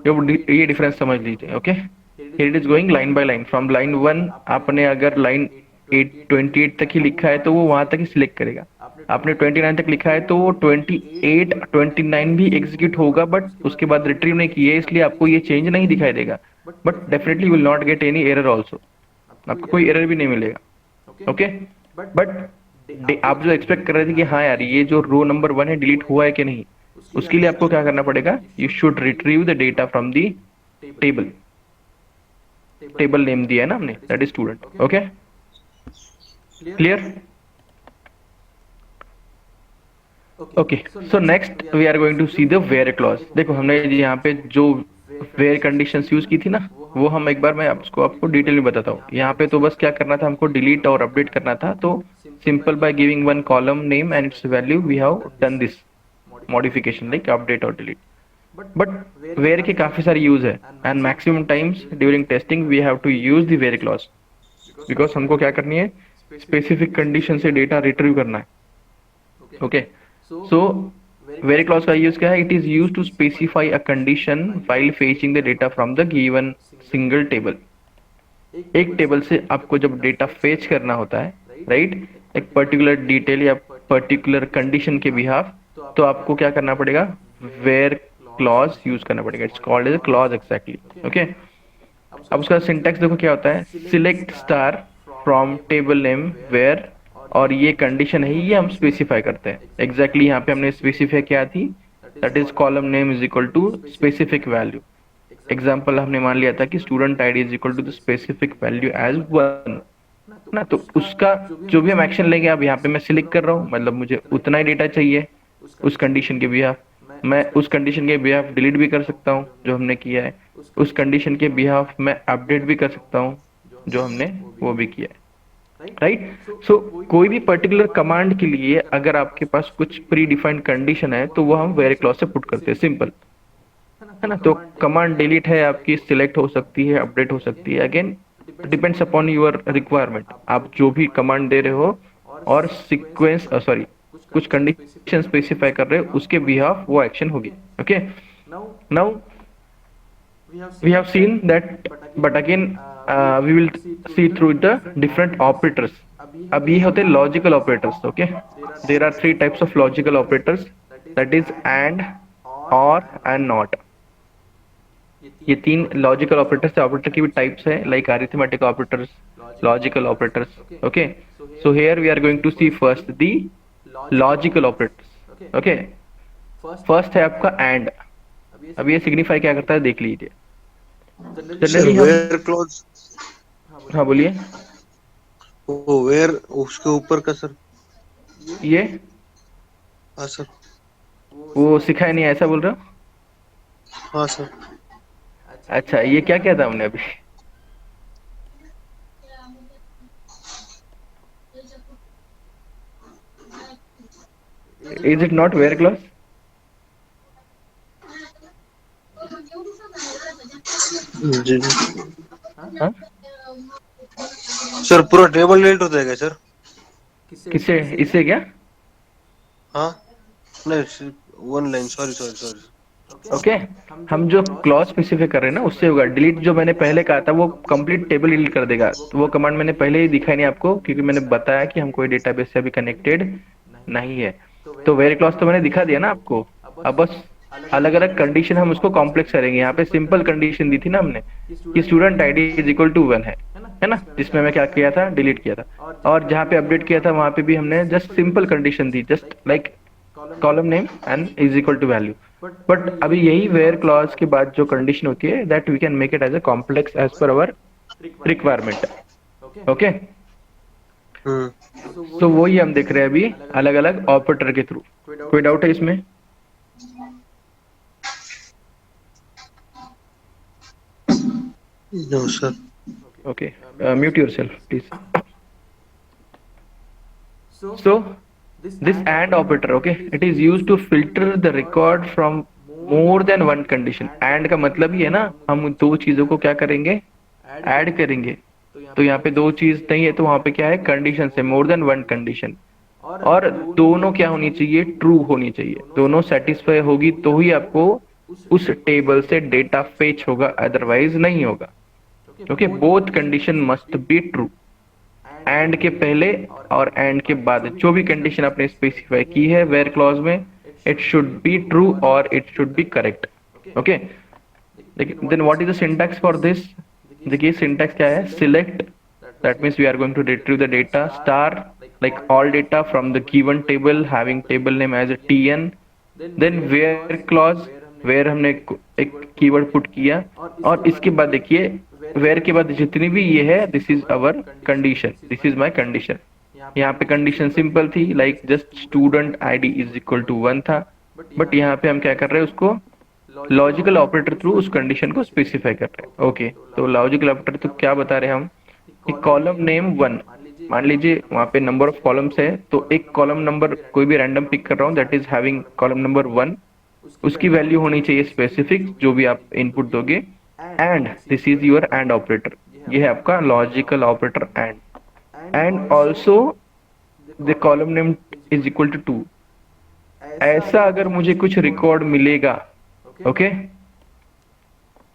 ये डिफरेंस समझ लीजिए. Okay, here it is going line by line. from line 1 आपने अगर line 28 तक ही लिखा है तो वो वहां तक ही सिलेक्ट करेगा. आपने 29 तक लिखा है तो वो 28 29 भी एग्जीक्यूट होगा, बट उसके बाद रिट्रीव नहीं किए, इसलिए आपको ये चेंज नहीं दिखाई देगा. But definitely will not get any error also, आपको कोई एरर भी नहीं मिलेगा. ओके, बट आप जो एक्सपेक्ट कर रहे थे कि हाँ यार ये जो रो नंबर 1 है डिलीट हुआ है कि नहीं, उसके लिए आपको क्या करना पड़ेगा, you should retrieve the data from the table. Table name दिया है ना हमने, that is student. Okay, clear? Okay, so next we are going to see the where clause. देखो हमने यहाँ पे जो वेयर कंडीशंस यूज की थी ना, वो हम एक बार मैं आपको डिटेल में बताता हूँ. यहाँ पे तो बस क्या करना था, हमको डिलीट और अपडेट करना था. तो simple by giving one column name and it's value we have done this modification like update और डिलीट. बट वेयर के काफी सारे यूज है and maximum times during testing we have to use the where clause because हमको क्या करनी है स्पेसिफिक कंडीशन से डेटा रिट्रीव करना है ओके सो वेरी क्लॉज का यूज क्या है it is use to specify a condition while fetching the data from the given single table एक टेबल से आपको जब डेटा फेच करना होता है राइट एक पर्टिकुलर डिटेल या पर्टिकुलर कंडीशन के बिहाफ तो आपको क्या करना पड़ेगा वेयर क्लॉज यूज करना पड़ेगा it's called as clause exactly okay अब उसका सिंटैक्स देखो क्या होता है select star from table name where और ये कंडीशन है ये हम स्पेसिफाई करते हैं एग्जैक्टली यहाँ पे हमने स्पेसिफाई किया थी that is column name is equal to specific value example हमने मान लिया था कि student ID is equal to the specific value as 1 ना तो उसका जो भी हम एक्शन लेंगे अब यहाँ पे मैं सिलेक्ट कर रहा हूँ मतलब मुझे उतना ही डेटा चाहिए उस कंडीशन के बिहाफ मैं उस कंडीशन के बिहाफ डिलीट भी कर सकता हूँ जो हमने किया है उस कंडीशन के बिहाफ मैं अपडेट भी कर सकता हूँ जो हमने वो भी किया है राइट सो कोई भी पर्टिकुलर कमांड के लिए अगर आपके पास कुछ प्री डिफाइंड कंडीशन है तो वो हम वेरी क्लॉज से पुट करते हैं सिंपल है ना तो कमांड डिलीट है आपकी सिलेक्ट हो सकती है अपडेट हो सकती है again depends upon your requirement आप जो भी कमांड दे रहे हो और सीक्वेंस सॉरी कुछ कंडीशन स्पेसिफाई कर रहे हो उसके बिहाफ वो एक्शन होगी okay now we have seen that but again we will see through the different operators अब ये होते हैं logical operators okay there are 3 types of logical operators that is and or and not ये 3 लॉजिकल ऑपरेटर्स ऑपरेटर की भी टाइप्स है like arithmetic operators logical operators okay so here we are going to see first the logical operators okay first है आपका एंड अब ये सिग्निफाई क्या करता है देख लीजिए जनरली वेयर क्लॉज हाँ बोलिए वो वेयर उसके ऊपर का सर ये हाँ सर वो सिखाया नहीं ऐसा बोल रहे हो हाँ सर अच्छा ये क्या किया था हमने अभी is it not where clause जी हाँ सर पूरा टेबल डिलीट होता है क्या सर किससे इससे क्या हाँ नहीं one line sorry sorry sorry okay हम जो क्लॉज स्पेसिफाई कर रहे हैं ना उससे होगा डिलीट जो मैंने पहले कहा था वो कंप्लीट टेबल डिलीट कर देगा तो वो कमांड मैंने पहले ही दिखाई नहीं आपको क्योंकि मैंने बताया कि हम कोई डेटाबेस से अभी कनेक्टेड नहीं है तो वेरी क्लॉज तो मैंने दिखा दिया ना आपको अब बस अलग अलग कंडीशन हम उसको कॉम्प्लेक्स करेंगे यहाँ पे सिंपल कंडीशन दी थी ना हमने कि student ID is equal to 1 है ना जिसमें मैं क्या किया था डिलीट किया था और जहाँ पे अपडेट किया था वहां पे भी हमने जस्ट सिंपल कंडीशन दी just like column name and is equal to value but अभी यही वेयर क्लॉज के बाद जो कंडीशन होती है that we can make it as a complex as per our requirement okay so वही हम देख रहे हैं अभी अलग अलग ऑपरेटर के थ्रू कोई डाउट है इसमें no sir okay mute yourself please so this and operator okay it is used to filter the record from more than one condition and का मतलब ही है ना हम दो चीजों को क्या करेंगे ऐड करेंगे तो यहाँ पे दो चीज नहीं है तो वहां पे क्या है कंडीशन है मोर देन वन कंडीशन और दोनों क्या होनी चाहिए ट्रू होनी चाहिए दोनों सेटिस्फाई होगी तो ही आपको उस टेबल से डेटा फेच होगा अदरवाइज नहीं होगा okay both condition must be true and के पहले और एंड के बाद जो भी कंडीशन आपने स्पेसिफाई की है वेयर क्लॉज में इट शुड बी ट्रू और it should be correct okay then what is the syntax for this देखिए सिंटैक्स क्या है select that means we are going to retrieve the data star like all data from the given table having table name as a tn then where clause where हमने एक कीवर्ड पुट किया और इसके बाद देखिए वेयर के बाद जितनी भी ये है this is our condition this is my condition यहाँ पे कंडीशन सिंपल थी like just student ID is equal to 1 था बट यहाँ पे हम क्या कर रहे हैं उसको लॉजिकल ऑपरेटर थ्रू उस कंडीशन को स्पेसिफाई कर रहे हैं ओके तो लॉजिकल ऑपरेटर तो क्या बता रहे हैं हम कि कॉलम नेम 1 मान लीजिए वहाँ पे नंबर ऑफ कॉलम्स है तो एक कॉलम नंबर कोई भी रैंडम पिक कर रहा हूँ that is having column number 1 उसकी वैल्यू होनी चाहिए स्पेसिफिक, जो भी आप इनपुट दोगे, and this is your and operator, ये है आपका logical operator and also the column name is equal to 2। ऐसा अगर मुझे कुछ रिकॉर्ड मिलेगा, ओके,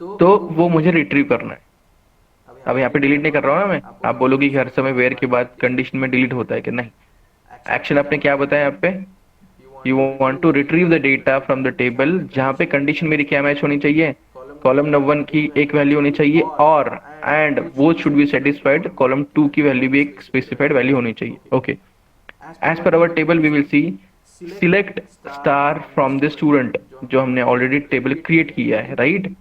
तो वो मुझे रिट्रीव करना है। अब यहाँ पे डिलीट नहीं कर रहा हूँ ना मैं, आप बोलोगे कि हर समय वेयर के बाद कंडीशन में डिलीट होता है कि नहीं। एक्शन आपने क्या बताया यहाँ पे, you want to retrieve the data from the table, जहाँ पे कंडीशन मेरी क्या मैच होनी चाहिए, कॉलम नंबर 1 की एक वैल्यू होनी चाहिए, और एंड वो शुड बी सेटिस्फाइड, कॉलम 2 की वैल्यू भी एक स्पेसिफाइड वैल्यू होनी चाहिए। Okay, as per our table we will see select star from the student, जो हमने ऑलरेडी टेबल क्रिएट किया है, right,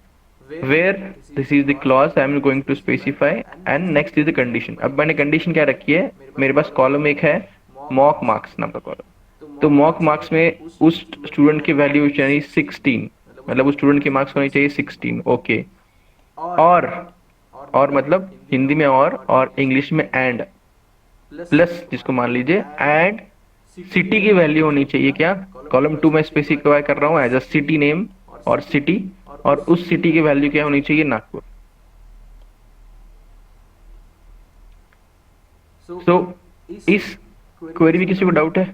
where this is the clause I am going to specify, and next is the condition. अब मैंने कंडीशन क्या रखी है, मेरे पास कॉलम एक है मॉक मार्क्स नाम का कॉलम, तो मॉक मार्क्स में उस स्टूडेंट की वैल्यू चाहिए 16, मतलब उस स्टूडेंट की मार्क्स होनी चाहिए 16। ओके, और मतलब हिंदी में और इंग्लिश में एंड, प्लस जिसको मान लीजिए एंड सिटी की वैल्यू होनी चाहिए क्या, कॉलम 2 में स्पेसिफाई कर रहा हूँ एज अ सिटी नेम और सिटी, और उस सिटी की वैल्यू क्या होनी चाहिए, नागपुर। सो इस क्वेरी में किसी को डाउट है?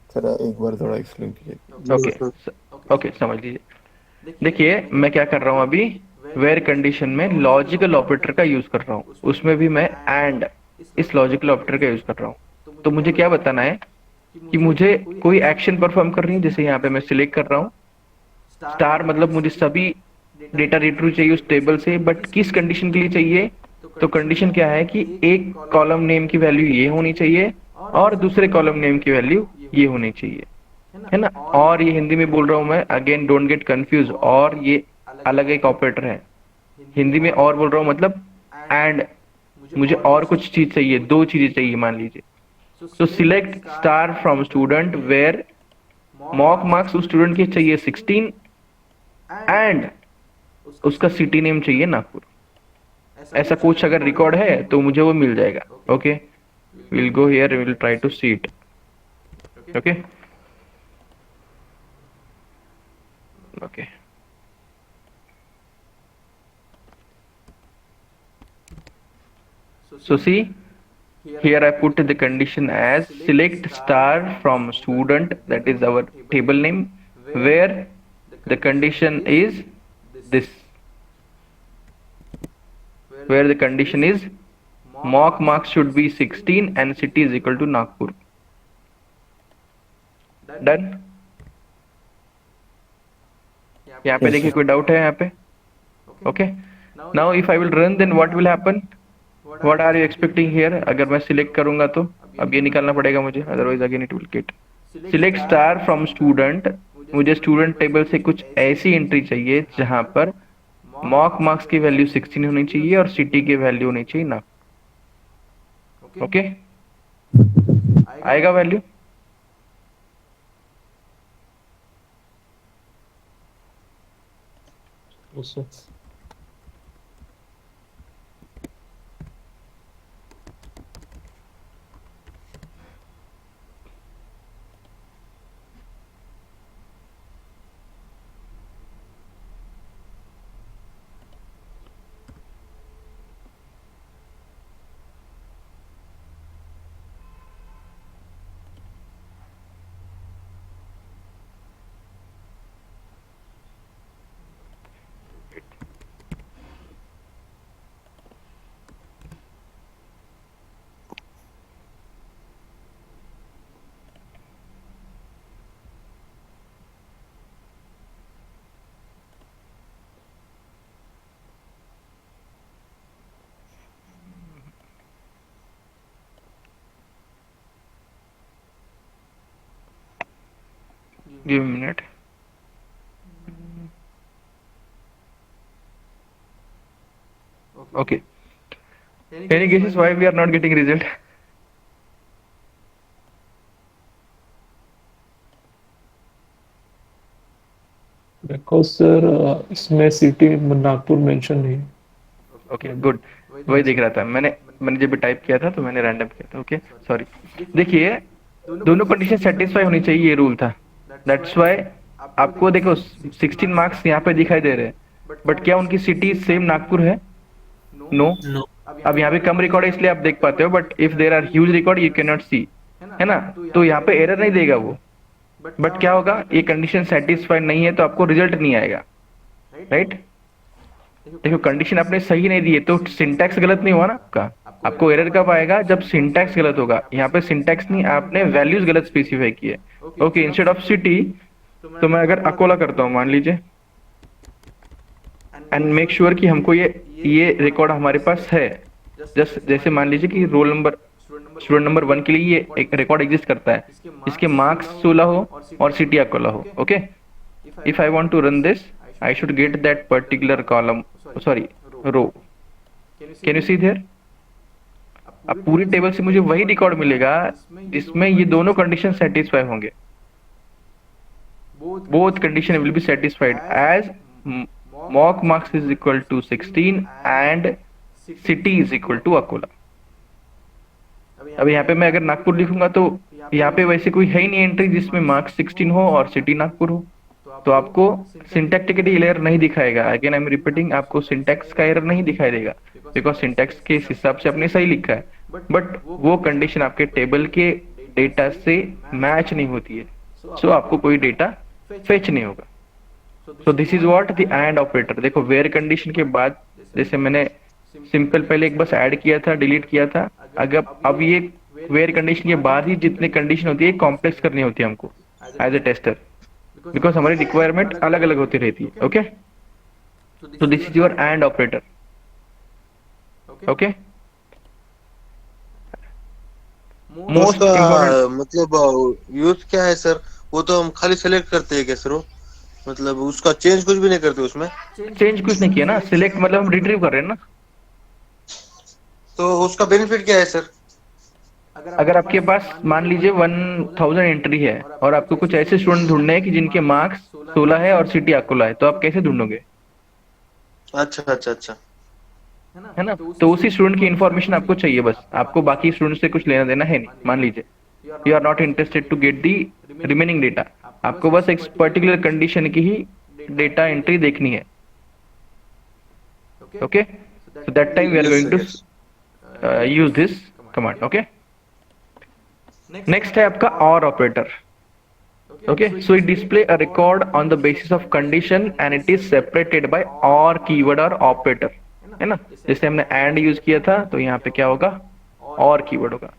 सर एक बार थोड़ा एक्सप्लेन कीजिए। ओके, समझ लीजिए। देखिए मैं क्या कर रहा हूं अभी, वेयर कंडीशन में लॉजिकल ऑपरेटर का यूज कर रहा हूं, उसमें भी मैं एंड इस लॉजिकल ऑपरेटर का यूज कर रहा हूं। तो मुझे क्या बताना है कि मुझे कोई एक्शन परफॉर्म करनी है, जैसे यहाँ पे मैं सिलेक्ट कर रहा हूँ स्टार, मतलब मुझे सभी डेटा रिट्रीव चाहिए उस टेबल से, बट किस कंडीशन के लिए चाहिए, तो कंडीशन क्या है कि एक कॉलम नेम की वैल्यू ये होनी चाहिए और दूसरे कॉलम नेम की वैल्यू ये होनी चाहिए, है ना। और ये हिंदी में बोल रहा हूं मैं, अगेन डोंट गेट कंफ्यूज, और ये अलग एक ऑपरेटर है। हिंदी में और बोल रहा हूं मतलब एंड मुझे और कुछ चीज चाहिए, दो चीजें चाहिए मान लीजिए। So select star from student where mock marks उस स्टूडेंट के चाहिए 16 एंड उसका सिटी नेम चाहिए नागपुर। ऐसा कुछ अगर रिकॉर्ड है तो मुझे वो मिल जाएगा। Okay, will go here, will try to see it. Okay okay, so see here I put the condition as select star from student, that is our table name, where the condition is this, where the condition is mock marks should be 16 and city is equal to Nagpur. Done? यहाँ पे देखिए कोई डाउट है यहाँ पे? Okay, now if I will run then what will happen, what are you expecting here. अगर मैं सिलेक्ट करूंगा तो अब ये निकालना पड़ेगा मुझे, otherwise again it will get select star from student. मुझे स्टूडेंट टेबल से कुछ ऐसी एंट्री चाहिए जहां पर मॉक मार्क्स की वैल्यू 16 होनी चाहिए और सिटी की वैल्यू होनी चाहिए ना। ओके, आएगा value? Give me a minute. Okay. Any guesses why we are not getting result? Because sir इसमें सिटी नागपुर मेंशन नहीं है। ओके गुड, वही देख रहा था मैंने। मैंने जब टाइप किया था तो मैंने रैंडम किया था, ओके सॉरी। देखिए दोनों कंडीशन सेटिस्फाई होनी चाहिए, ये रूल था। दैट्स वाई आपको देखो 16 मार्क्स यहाँ पे दिखाई दे रहे हैं, बट क्या उनकी सिटी सेम नागपुर है? नो। नो। अब यहाँ पे कम रिकॉर्ड है इसलिए आप देख पाते हो, but if there are huge record you can not see, है ना? तो यहाँ पे एरर नहीं देगा वो, बट क्या होगा, ये कंडीशन सेटिस्फाइड नहीं है तो आपको रिजल्ट नहीं आएगा, राइट? देखो कंडीशन आपने सही नहीं दी है तो सिंटैक्स गलत नहीं हुआ ना आपका। आपको एरर कब आएगा? जब सिंटैक्स गलत होगा। यहाँ पे सिंटैक्स नहीं, आपने वैल्यूज गलत स्पेसिफाई किए। ओके, इंस्टेड ऑफ सिटी तो मैं अगर अकोला करता हूँ मान लीजिए, एंड मेक श्योर कि हमको ये रिकॉर्ड हमारे पास है। जस्ट जैसे मान लीजिए कि रोल नंबर स्टूडेंट नंबर 1 के लिए ये एक रिकॉर्ड एग्जिस्ट करता है, इसके मार्क्स 16 हो और सिटी अकोला हो। Okay, if I want to run this I should get that particular column, sorry row. Can you see there? अब पूरी टेबल से मुझे वही रिकॉर्ड मिलेगा जिसमें ये दोनों कंडीशन सेटिस्फाई होंगे। Both condition will be satisfied as mock marks is equal to 16 and city is equal to Akola. अब यहाँ पे मैं अगर नागपुर लिखूंगा तो यहाँ पे वैसे कोई है ही नहीं एंट्री जिसमें मार्क्स 16 हो और सिटी नागपुर हो, तो आपको सिंटैक्टिकली एरर नहीं दिखाएगा। अगेन आई एम रिपीटिंग, आपको सिंटैक्स का एरर नहीं दिखाई देगा बिकॉज सिंटैक्स के हिसाब से आपने सही लिखा है, बट वो कंडीशन आपके टेबल के डेटा से मैच नहीं होती है, सो आपको कोई डेटा फेच नहीं होगा। So this is what the end operator. देखो वेयर कंडीशन के बाद जैसे मैंने सिंपल पहले एक बस ऐड किया था, डिलीट किया था, अगर अब ये वेयर कंडीशन के बाद ही जितने कंडीशन होती है कॉम्प्लेक्स करनी होती है हमको एज ए टेस्टर, बिकॉज हमारी रिक्वायरमेंट अलग अलग होती रहती है। Okay, so this is your and operator. Okay, most उसका इम्पोर्टेंट, मतलब यूज क्या है सर? वो तो हम खाली सेलेक्ट करते हैं क्या सर? वो मतलब उसका चेंज कुछ भी नहीं करते उसमें? चेंज कुछ नहीं किया ना, सिलेक्ट मतलब हम रिट्रीव कर रहे हैं ना। तो उसका बेनिफिट क्या है सर? अगर आपके पास मान लीजिए 1000 एंट्री है और आपको कुछ ऐसे स्टूडेंट ढूंढने हैं कि जिनके मार्क्स 16 है और सिटी अकोला है, तो आप कैसे ढूंढोगे? अच्छा अच्छा अच्छा। है ना? तो उसी स्टूडेंट की इन्फॉर्मेशन आपको चाहिए, बस आपको बाकी स्टूडेंट से कुछ लेना देना है नहीं। मान लीजिए you are not interested to get the remaining data, आपको बस एक पर्टिकुलर कंडीशन की ही डेटा एंट्री देखनी है। Okay, so that time we are going to use this command. Okay, next है आपका or operator. Okay, so it display a record on the basis of condition and it is separated by or keyword or operator, है ना? जैसे हमने एंड यूज किया था तो यहाँ पे क्या होगा, और कीवर्ड होगा।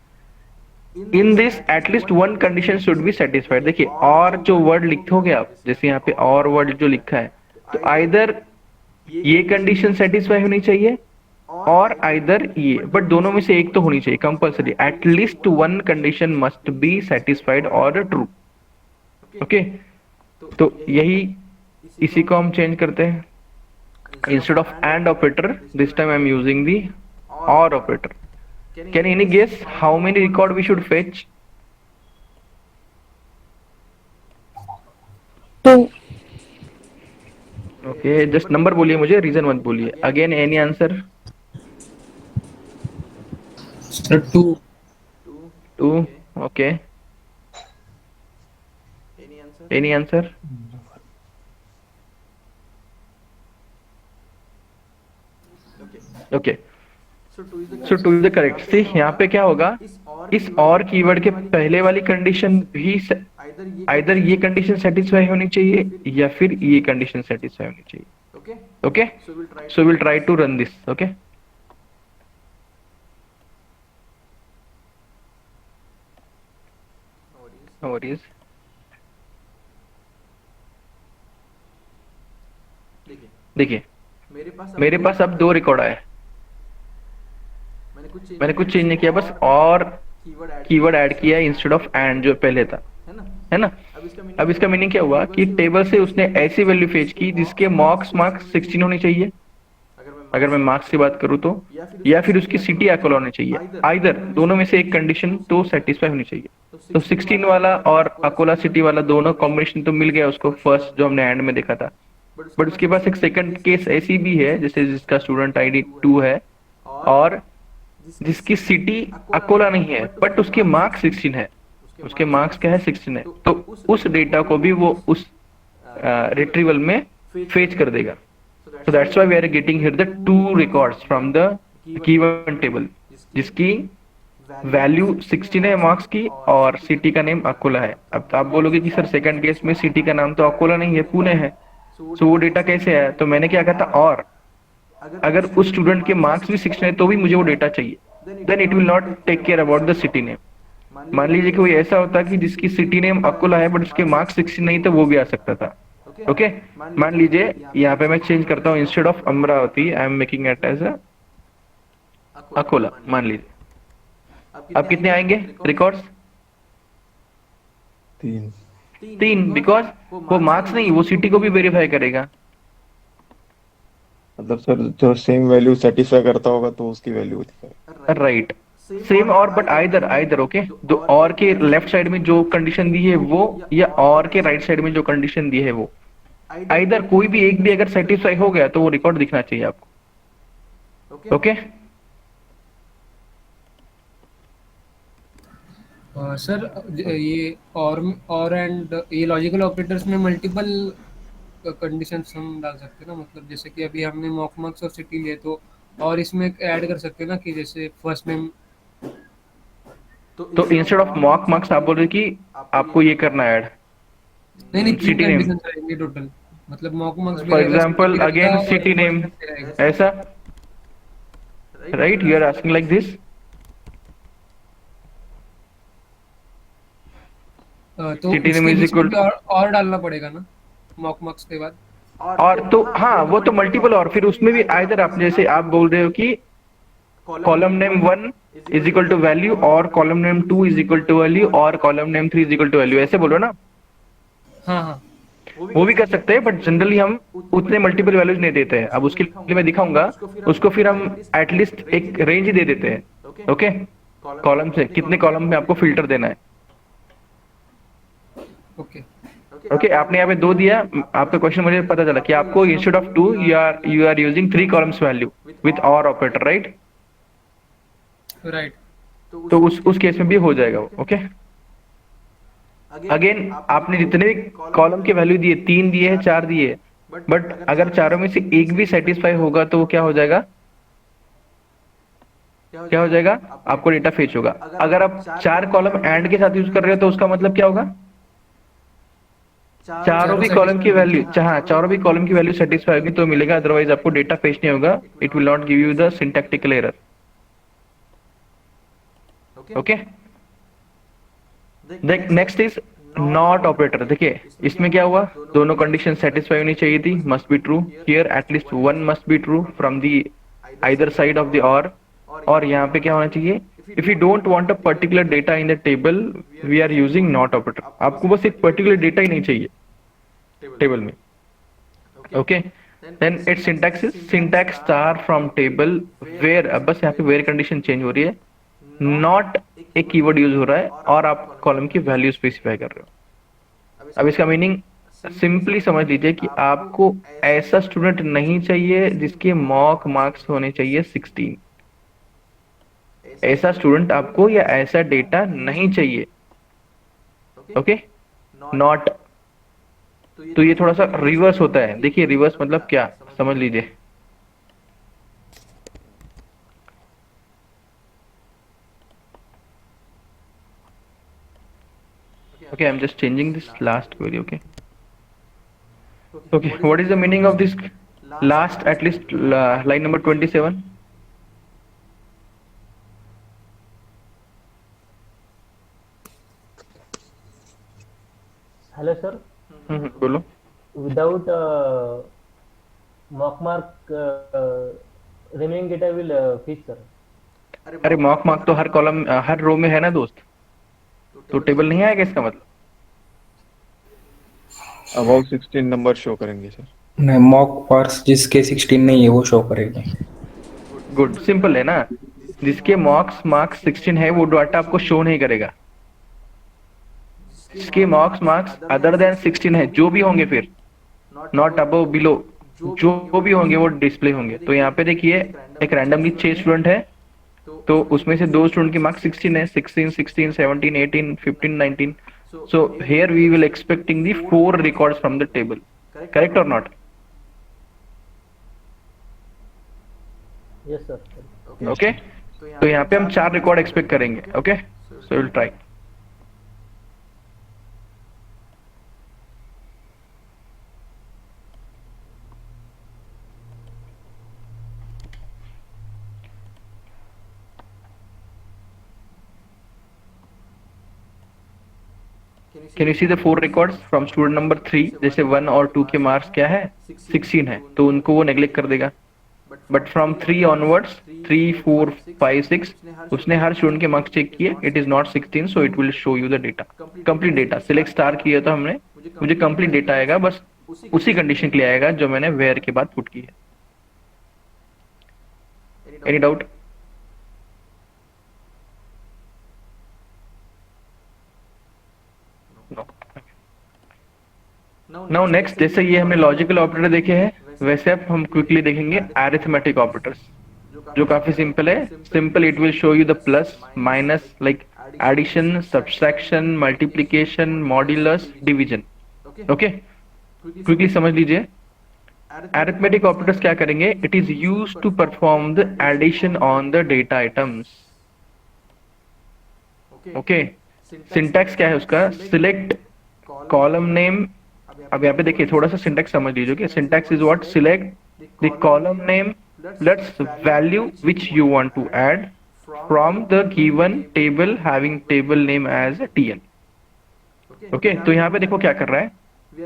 In this at least one condition should be satisfied. देखिए और जो वर्ड लिखोगे आप, जैसे यहाँ पे और वर्ड जो लिखा है, तो आइदर ये कंडीशन सेटिस्फाई होनी चाहिए और आइदर ये, बट दोनों में से एक तो होनी चाहिए compulsory. At least one condition must be satisfied और ट्रू। ओके, तो यही इसी को हम चेंज करते हैं। Instead of and operator this time I am using the और operator. Can any guess how many record we should fetch? 2. Okay, just number बोलिए मुझे, रीजन मत बोलिए। Again any answer? Sir, 2. 2. Okay. Any answer? Okay. So two is the correct. See यहाँ पे क्या होगा, इस और कीवर्ड के पहले वाली कंडीशन भी आइदर ये कंडीशन सेटिस्फाई होनी चाहिए या फिर ये कंडीशन सेटिस्फाई होनी चाहिए। Okay, so will try to run this. Okay, no worries. देखिए मेरे पास अब 2 रिकॉर्ड आए, मैंने कुछ चेंज नहीं किया, बस और कीवर्ड ऐड किया इंस्टेड ऑफ एंड जो पहले था, है ना? अब इसका मीनिंग क्या हुआ कि टेबल से उसने ऐसी वैल्यू फेच की जिसके मार्क्स 16 होनी चाहिए, अगर मैं मार्क्स की बात करूं तो, या फिर उसकी सिटी अकोला होनी चाहिए। आइदर दोनों में से एक कंडीशन तो सेटिस्फाई होनी चाहिए। तो 16 वाला और अकोला सिटी वाला दोनों कॉम्बिनेशन तो मिल गया उसको, फर्स्ट जो हमने एंड में देखा था, बट उसके पास एक सेकंड केस ऐसी भी है जैसे जिसका स्टूडेंट आईडी 2 है और जिसकी सिटी अकोला नहीं है बट उसके मार्क्स 16 है, उसके मार्क्स क्या है 16 है, तो उस डेटा को भी वो उस रिट्रीवल में फेच कर देगा। So that's why we are getting here the two records from the given table, जिसकी वैल्यू 16 है मार्क्स की और सिटी का नेम अकोला है। अब आप बोलोगे कि सर सेकंड केस में सिटी का नाम तो अकोला नहीं है, पुणे है, सो वो डेटा कैसे आया? तो मैंने क्या कहा था, और अगर उस स्टूडेंट के मार्क्स भी 16 है तो भी मुझे वो डेटा चाहिए, then it will not take care about the city name. मान लीजिए कि कोई ऐसा होता कि जिसकी सिटी नेम अकोला है बट उसके मार्क्स 16 नहीं, तो वो भी आ सकता था। ओके, मान लीजिए यहाँ पे मैं चेंज करता हूँ, instead of Amravati I am making it as Akola. मान लीजिए अब कितने आएंगे रिकॉर्ड्स? 3। 3, बिकॉज वो मार्क्स नहीं, वो सिटी को भी वेरीफाई करेगा। मतलब सर जो सेम वैल्यू सेटिस्फाई करता होगा तो उसकी वैल्यू दिखाएगा। राइट, सेम और बट आइदर ओके, दो और के लेफ्ट साइड में जो कंडीशन दी है वो, या और के राइट साइड में जो कंडीशन दी है वो, आइदर कोई भी एक भी अगर सेटिस्फाई हो गया तो वो रिकॉर्ड दिखना चाहिए आपको। ओके सर ये और एंड ये लॉजिकल ऑपरेटर्स में मल्टीपल कंडीशंस हम डाल सकते हैं ना, मतलब जैसे कि अभी हमने मॉकमक्स और सिटी लिए तो और इसमें ऐड कर सकते हैं ना कि जैसे फर्स्ट नेम। तो इंस्टेड ऑफ मॉक मार्क्स आप बोल रहे कि आपको ये करना है ऐड नहीं सिटी नेम, कंडीशंस रहेंगे टोटल, मतलब मॉकमक्स for example again city name, ऐसा right? You are asking like this. तो सिटी नेम उसके इज बीच में इक्वल भी और डालना पड़ेगा ना मॉकमक्स के बाद। और तो हाँ, वो तो मल्टीपल, और फिर उसमें भी आइदर आप जैसे आप बोल रहे हो कि column name 1 is equal to value और column name 2 is equal to value और column name 3 is equal to value, ऐसे बोलो ना। हाँ हाँ, वो भी कर सकते हैं बट जनरली हम उतने मल्टीपल वैल्यूज नहीं देते हैं। अब उसके लिए मैं दिखाऊंगा, उसको फिर हम एटलीस्ट एक रेंज ही दे देते हैं। ओके, कॉलम से कितने कॉलम में आपको फिल्टर देना है। ओके ओके, आपने यहाँ पे 2 दिया, आपका क्वेश्चन मुझे पता चला कि आपको instead of 2 you are using 3 columns value with or operator, right? Right. तो उस केस में भी हो जाएगा वो। ओके, अगेन आपने जितने भी कॉलम के वैल्यू दिए, 3 दिए हैं, 4 दिए हैं, बट अगर चारों में से एक भी सेटिस्फाई होगा तो वो क्या हो जाएगा? क्या हो जाएगा? आपको डेटा फेच होगा। अगर आप 4 कॉलम एंड के साथ यूज कर रहे हो तो उसका मतलब क्या होगा? चारों भी कॉलम की वैल्यू, हाँ, चारों भी कॉलम की वैल्यू सेटिस्फाई होगी तो मिलेगा, अदरवाइज आपको डेटा फेच नहीं होगा। It will not give you the syntactical error. Okay, next is not operator. देखिए इसमें क्या हुआ, दोनों कंडीशन सेटिस्फाई होनी चाहिए थी, must be true. Here at least 1 must be true from the either side of the or यहाँ पे क्या होना चाहिए, if you don't want a particular data in the table we are using not operator. आपको बस एक पर्टिकुलर डेटा ही नहीं चाहिए टेबल में। Okay, then its syntax is syntax star from table where. अब बस यहाँ पे वेयर कंडीशन चेंज हो रही है, नॉट एक कीवर्ड यूज हो रहा है और आप कॉलम की वैल्यू स्पेसिफाई कर रहे हो। अब इसका मीनिंग सिंपली समझ लीजिए कि आपको ऐसा स्टूडेंट नहीं चाहिए जिसके मॉक मार्क्स होने चाहिए 16। ऐसा स्टूडेंट आपको या ऐसा डेटा नहीं चाहिए। Okay, not. तो ये थोड़ा सा रिवर्स होता है। देखिए रिवर्स मतलब क्या, समझ लीजिए। Okay, I'm just changing this last query. Okay. Okay, what is the meaning of this last, at least line number 27? Hello sir, बोलो। Without mock mark remaining data will fetch sir. अरे मॉक मार्क तो हर कॉलम हर रो में है ना दोस्त, तो टेबल नहीं आएगा इसका मतलब। अबाउट 16 नंबर शो करेंगे सर। नहीं, मॉक मार्क्स जिसके 16 नहीं है वो शो करेगा। गुड, सिंपल है ना। जिसके मार्क्स 16 है वो डाटा आपको शो नहीं करेगा। जिसके मार्क्स अदर देन 16 है, जो भी होंगे फिर नॉट अबव बिलो, जो भी होंगे वो डिस्प्ले होंगे। तो यहाँ पे देखिए एक रैंडमली 6 स्टूडेंट है तो उसमें से 2 स्टूडेंट की मार्क्स 16 है, 16, 16, 17, 18, 15, 19. So here we will expecting the 4 records from the table. Correct or not? Yes, sir. Okay. तो यहाँ पे हम 4 रिकॉर्ड एक्सपेक्ट करेंगे. Okay. So we'll try. Can you see the 4 records from student number 3? जैसे 1 और 2 के मार्क्स क्या है, 16 है, तो उनको वो नेग्लेक्ट कर देगा. बट फ्रॉम 3 ऑनवर्ड्स, 3, 4, 5, 6, उसने हर स्टूडेंट के मार्क्स चेक किए. It is not 16, so it will show you the data, complete data. Select star किया तो हमने, मुझे कंप्लीट डेटा आएगा, बस उसी कंडीशन के लिए आएगा जो मैंने वेयर के बाद पुट की है. Any doubt? नाउ नेक्स्ट, जैसे ये हमने लॉजिकल ऑपरेटर देखे हैं, वैसे अब हम क्विकली देखेंगे अरिथमेटिक ऑपरेटर्स, जो काफी सिंपल है. Simple, it will show you the plus, minus, like addition, subtraction, multiplication, modulus, division. Okay, quickly समझ लीजिए. अरिथमेटिक ऑपरेटर्स क्या करेंगे? It is used to perform the addition on the data items. Okay, syntax क्या है उसका? Select column name. अब यहाँ पे देखिए, थोड़ा सा सिंटैक्स समझ लीजिए. कि syntax is what? Select the column name plus value which you want to add from the given table having table name as tn. Okay, तो यहाँ पे देखो क्या कर रहा है.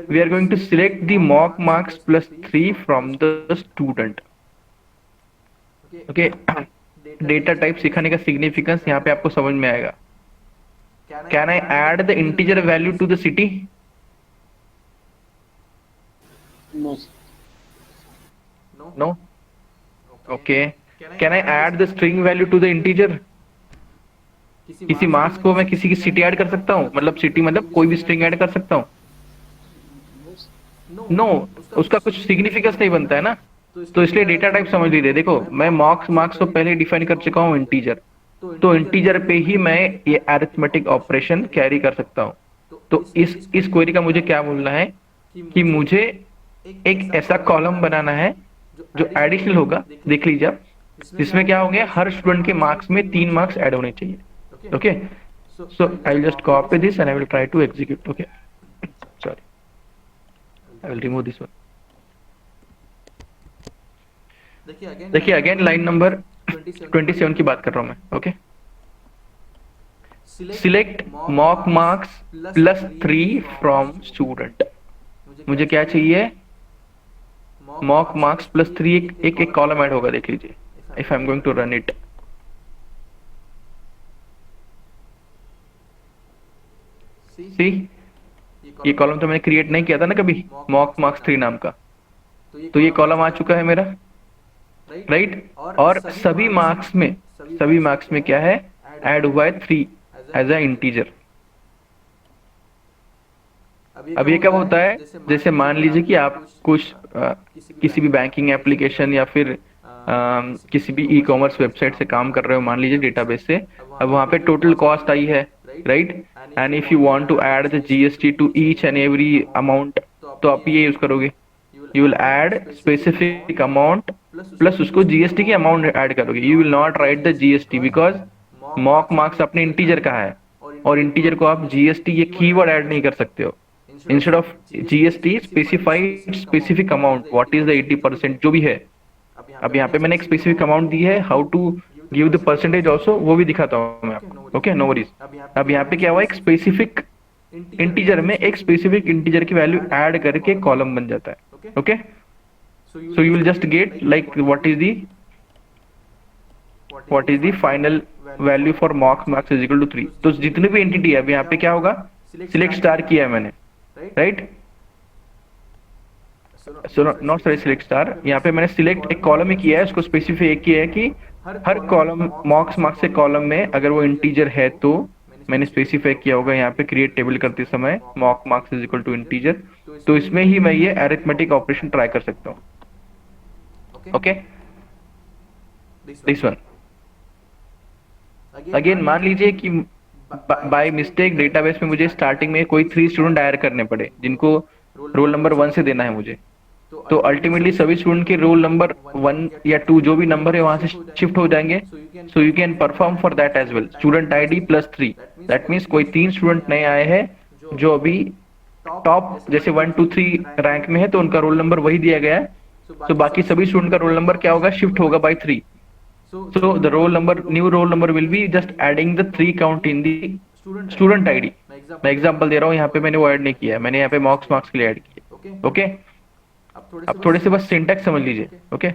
We are going to select the mock marks plus 3 from the student. Okay, data type सिखाने का सिग्निफिकेंस यहाँ पे आपको समझ में आएगा. Can I add the integer value to the city? No. Okay. Can I add the string value to the integer? किसी मार्क्स को मैं किसी की सिटी ऐड कर सकता हूँ? मतलब सिटी मतलब कोई भी स्ट्रिंग ऐड कर सकता हूँ? नो, उसका कुछ सिग्निफिकेंस नहीं बनता है ना. तो इसलिए डेटा टाइप समझ लीजिए. देखो, मैं मार्क्स को पहले डिफाइन कर चुका हूँ इंटीजर, तो इंटीजर पे ही मैं ये अरिथमेटिक ऑपरेशन कैरी कर सकता हूँ. तो इस क्वेरी का मुझे क्या बोलना है कि मुझे एक ऐसा कॉलम बनाना है जो एडिशनल होगा. देख लीजिए आप, जिसमें क्या होंगे, हर स्टूडेंट के मार्क्स में 3 मार्क्स ऐड होने चाहिए. Okay, so I will just copy this and I will try to execute. Okay, sorry, I will remove this one. देखिए अगेन लाइन नंबर 27 की बात कर रहा हूं मैं. Okay, select mock marks plus 3 from student. मुझे क्या चाहिए? Mock marks plus 3. एक कॉलम ऐड होगा. देख लीजिए, if I am going to run it, see, ये कॉलम तो मैंने क्रिएट नहीं किया था ना कभी, मॉक मार्क्स 3 नाम का. तो ये कॉलम आ चुका है मेरा, राइट. और सभी मार्क्स में क्या है? ऐड हुआ है 3 एज अ इंटीजर. अब ये कब होता है? जैसे मान लीजिए कि आप कुछ किसी भी बैंकिंग एप्लीकेशन या फिर किसी भी ई कॉमर्स वेबसाइट से काम कर रहे हो, मान लीजिए डेटाबेस से. अब वहाँ पे टोटल कॉस्ट आई है, right. And if you want to add the GST to each and every amount, तो आप ये यूज करोगे. You will add specific amount plus उसको जीएसटी की अमाउंट ऐड करोगे. You will not write the GST because mock marks अपने इंटीजर का है, और इंटीजर को आप जीएसटी ये कीवर्ड ऐड नहीं कर सकते हो. Instead of GST specified specific amount, what is the 80% जो भी है. अब यहाँ पे मैंने एक स्पेसिफिक अमाउंट दी है. How to give the percentage also, वो भी दिखाता हूँ मैं आपको. Okay, no worries. अब यहाँ पे क्या हुआ, एक स्पेसिफिक इंटीजर में एक स्पेसिफिक इंटीजर की वैल्यू ऐड करके कॉलम बन जाता है. Okay, so you will just get like what is the final value for mock marks is equal to 3. तो जितने भी एंटिटी है, अब यहाँ पे क्या होगा, सिलेक्ट स्टार किया है मैंने, राइट. नॉट सिलेक्ट स्टार, यहाँ पे मैंने सिलेक्ट एक कॉलम ही किया है, उसको स्पेसिफाई किया है कि हर कॉलम मार्क्स से कॉलम में अगर वो इंटीजर है तो मैंने स्पेसिफाई किया होगा यहाँ पे क्रिएट टेबल करते समय mock marks is equal to integer. तो इसमें ही मैं ये अरिथमेटिक ऑपरेशन ट्राई कर सकता हूँ. Okay, this one. अगेन मान लीजिए कि बाय मिस्टेक डेटाबेस में मुझे स्टार्टिंग में कोई 3 स्टूडेंट हायर करने पड़े जिनको रोल नंबर 1 से देना है मुझे, तो अल्टीमेटली सभी स्टूडेंट के रोल नंबर 1 या 2 जो भी नंबर है वहां से शिफ्ट हो जाएंगे। So you can perform for that as well, student ID +3। That means कोई 3 स्टूडेंट नए आए हैं जो अभी टॉप जैसे 1 2 3 रैंक में है तो उनका रोल नंबर वही दिया गया है। तो बाकी सभी स्टूडेंट का रोल नंबर क्या होगा, शिफ्ट होगा bye 3। So the new roll number will be just adding the 3 count in the student ID। मैं एग्जांपल दे रहा हूँ, यहाँ पे मैंने वो ऐड नहीं किया है, मैंने यहाँ पे मार्क्स के लिए ऐड किया। ओके, अब थोड़े से बस सिंटैक्स समझ लीजिए। ओके,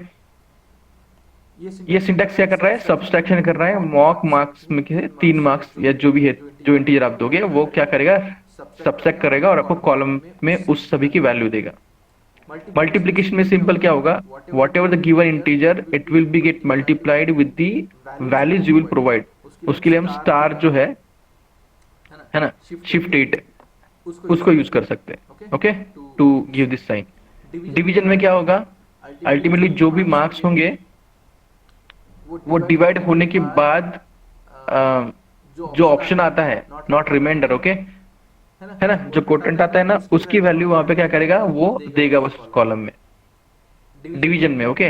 ये सिंटैक्स क्या कर रहा है, सब्सट्रैक्शन कर रहा है। मॉक मार्क्स में से 3 मार्क्स या जो भी है, जो इंटीजर आप दोगे वो क्या करेगा, सबट्रैक्ट करेगा और आपको कॉलम में उस सभी की वैल्यू देगा। मल्टीप्लिकेशन में सिंपल क्या होगा, whatever the given integer it will be get multiplied with the values you will provide. उसके लिए हम स्टार जो है ना, शिफ्ट 8 उसको यूज कर सकते हैं। Okay, to give this sign. Division में क्या होगा, अल्टीमेटली जो भी मार्क्स होंगे वो डिवाइड होने के बाद जो ऑप्शन आता है, नॉट रिमाइंडर, ओके है ना, जो कोटेंट आता है ना, उसकी वैल्यू वहां पे क्या करेगा, वो देगा बस कॉलम में, डिवीजन में। ओके,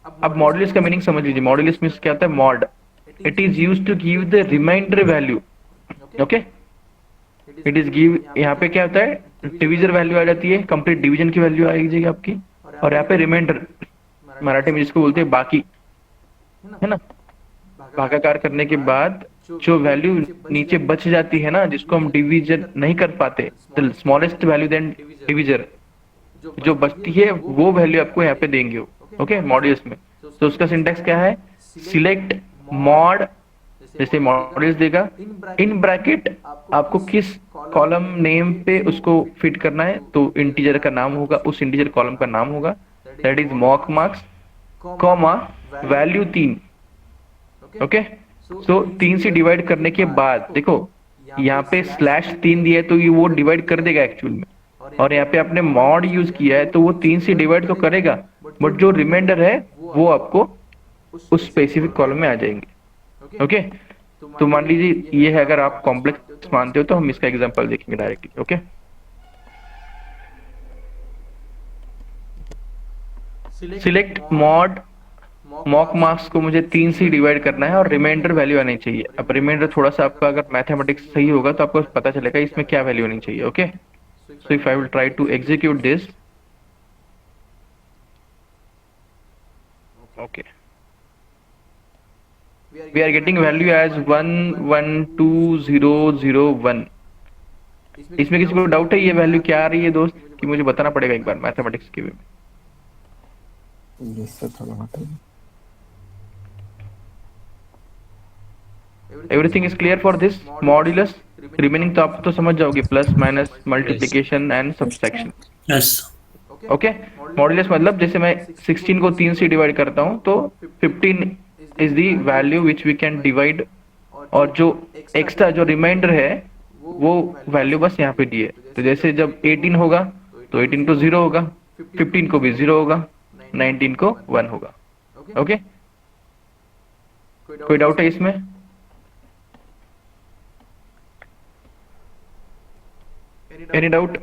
अब मॉडुलस का मीनिंग समझ लीजिए। मॉडुलस मींस क्या होता है, mod, it is used to give the remainder value. Okay, it is give, यहाँ पे क्या होता है, डिविजन वैल्यू आ जाती है, कंप्लीट डिवीजन की वैल्यू आएगी आपकी, और यहाँ पे रिमाइंडर, मराठी में जिसको बोलते हैं बाकी, है ना, भागाकार करने के बाद जो वैल्यू नीचे बच जाती है ना, जिसको हम डिवीजन नहीं कर पाते, the smallest value than divisor, जो बचती है वो वैल्यू आपको यहाँ पे देंगे। ओके, मॉड्यूल्स में। तो उसका सिंटैक्स क्या है, सिलेक्ट मॉड, जैसे मॉड्यूल्स देगा, इन ब्रैकेट आपको किस कॉलम नेम पे उसको फिट करना है, तो इंटीजर का नाम होगा, उस इंटीजर कॉलम का नाम होगा, that is mock marks, comma value 3। Okay, तो 3 से डिवाइड करने के बाद देखो यहाँ पे /3 दिया है तो ये वो डिवाइड कर देगा एक्चुअल में, और यहाँ पे आपने मॉड यूज किया है तो वो 3 से डिवाइड तो करेगा, बट जो रिमाइंडर है वो आपको उस स्पेसिफिक कॉलम में आ जाएंगे। ओके, तो मान लीजिए ये है, अगर आप कॉम्प्लेक्स मानते हो तो हम इसका एग्जांपल देखेंगे directly. Okay, select mod, mock marks को मुझे 3 से डिवाइड करना है और रिमाइंडर वैल्यू आनी चाहिए। अब रिमाइंडर थोड़ा सा आपका अगर मैथमेटिक्स सही होगा तो आपको पता चलेगा इसमें क्या वैल्यू आनी चाहिए। Okay, so if I will try to execute this, okay, we are getting value as 112001। इसमें किसी को डाउट है ये वैल्यू क्या आ रही है दोस्त, कि मुझे बताना पड़ेगा एक बार मैथमेटिक्स के वे में। इससे थोड़ा हटो। Everything is clear for this modulus, remaining तो आप तो समझ जाओगे, plus minus multiplication and subtraction. Yes, okay, modulus मतलब जैसे मैं 16 को 3 से डिवाइड करता हूं तो 15 is the value which we can divide, और जो एक्स्ट्रा जो रिमाइंडर है वो वैल्यू बस यहाँ पे दी है। तो जैसे जब 18 होगा तो 18 को 0 होगा, 15 को भी 0 होगा, 19 को 1 होगा। ओके, कोई डाउट है इसमें? Any doubt?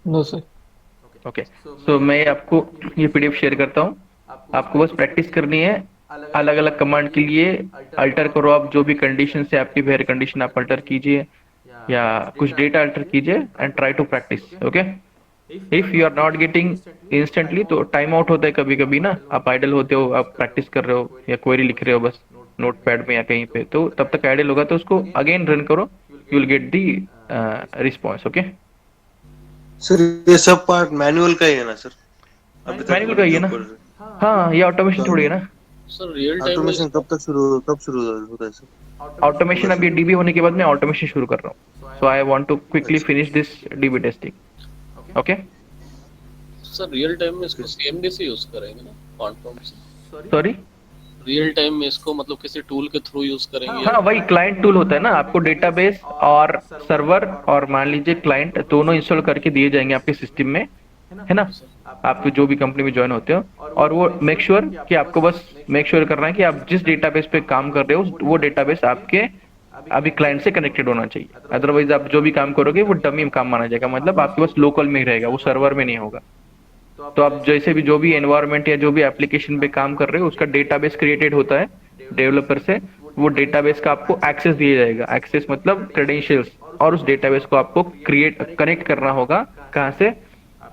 No sir. Okay, so मैं आपको ये पीडीएफ शेयर करता हूँ, आपको बस प्रैक्टिस करनी है। अलग अलग कमांड के लिए अल्टर करो आप, जो भी कंडीशन है आपकी वेयर कंडीशन आप अल्टर कीजिए या कुछ डेटा अल्टर कीजिए and try to practice. Okay, if you are not getting instantly तो टाइम आउट होता है कभी कभी ना, आप आइडल होते हो, आप प्रैक्टिस कर रहे हो या क्वेरी लिख रहे हो बस नोटपैड में या कहीं पे, तो तब तक आइडल होगा तो उसको अगेन रन करो, you will get the response. Okay sir, ये सब पार्ट मैनुअल का ही है ना सर? मैनुअल का ही है ना? हाँ, ये ऑटोमेशन थोड़ी है ना सर। रियल टाइम ऑटोमेशन कब शुरू होता है सर? ऑटोमेशन अभी डीबी होने के बाद मैं ऑटोमेशन शुरू कर रहा हूँ, so I want to quickly finish this DB testing. Okay sir, real time में इसको सीएमडी से यूज करेंगे ना, कॉन्फर्म से? सॉरी, रियल टाइम में इसको मतलब किसी टूल के थ्रू यूज करेंगे? हाँ, वही क्लाइंट टूल होता है ना, आपको डेटाबेस और सर्वर और मान लीजिए क्लाइंट दोनों इंस्टॉल करके दिए जाएंगे आपके सिस्टम में, है ना, आप जो भी कंपनी में ज्वाइन होते हो, और वो मेक श्योर कि आपको बस मेक श्योर करना है कि आप जिस डेटाबेस पे काम कर रहे हो वो डेटाबेस आपके अभी क्लाइंट से कनेक्टेड होना चाहिए। अदरवाइज आप जो भी काम करोगे वो डमी काम माना जाएगा, मतलब आपके पास लोकल में ही रहेगा, वो सर्वर में नहीं होगा। तो आप जैसे भी जो भी एनवायरनमेंट या जो भी एप्लीकेशन पे काम कर रहे हो उसका डेटाबेस क्रिएटेड होता है डेवलपर से, वो डेटाबेस का आपको एक्सेस दिया जाएगा। एक्सेस मतलब क्रेडेंशियल्स, और उस डेटाबेस को आपको कनेक्ट करना होगा कहाँ से,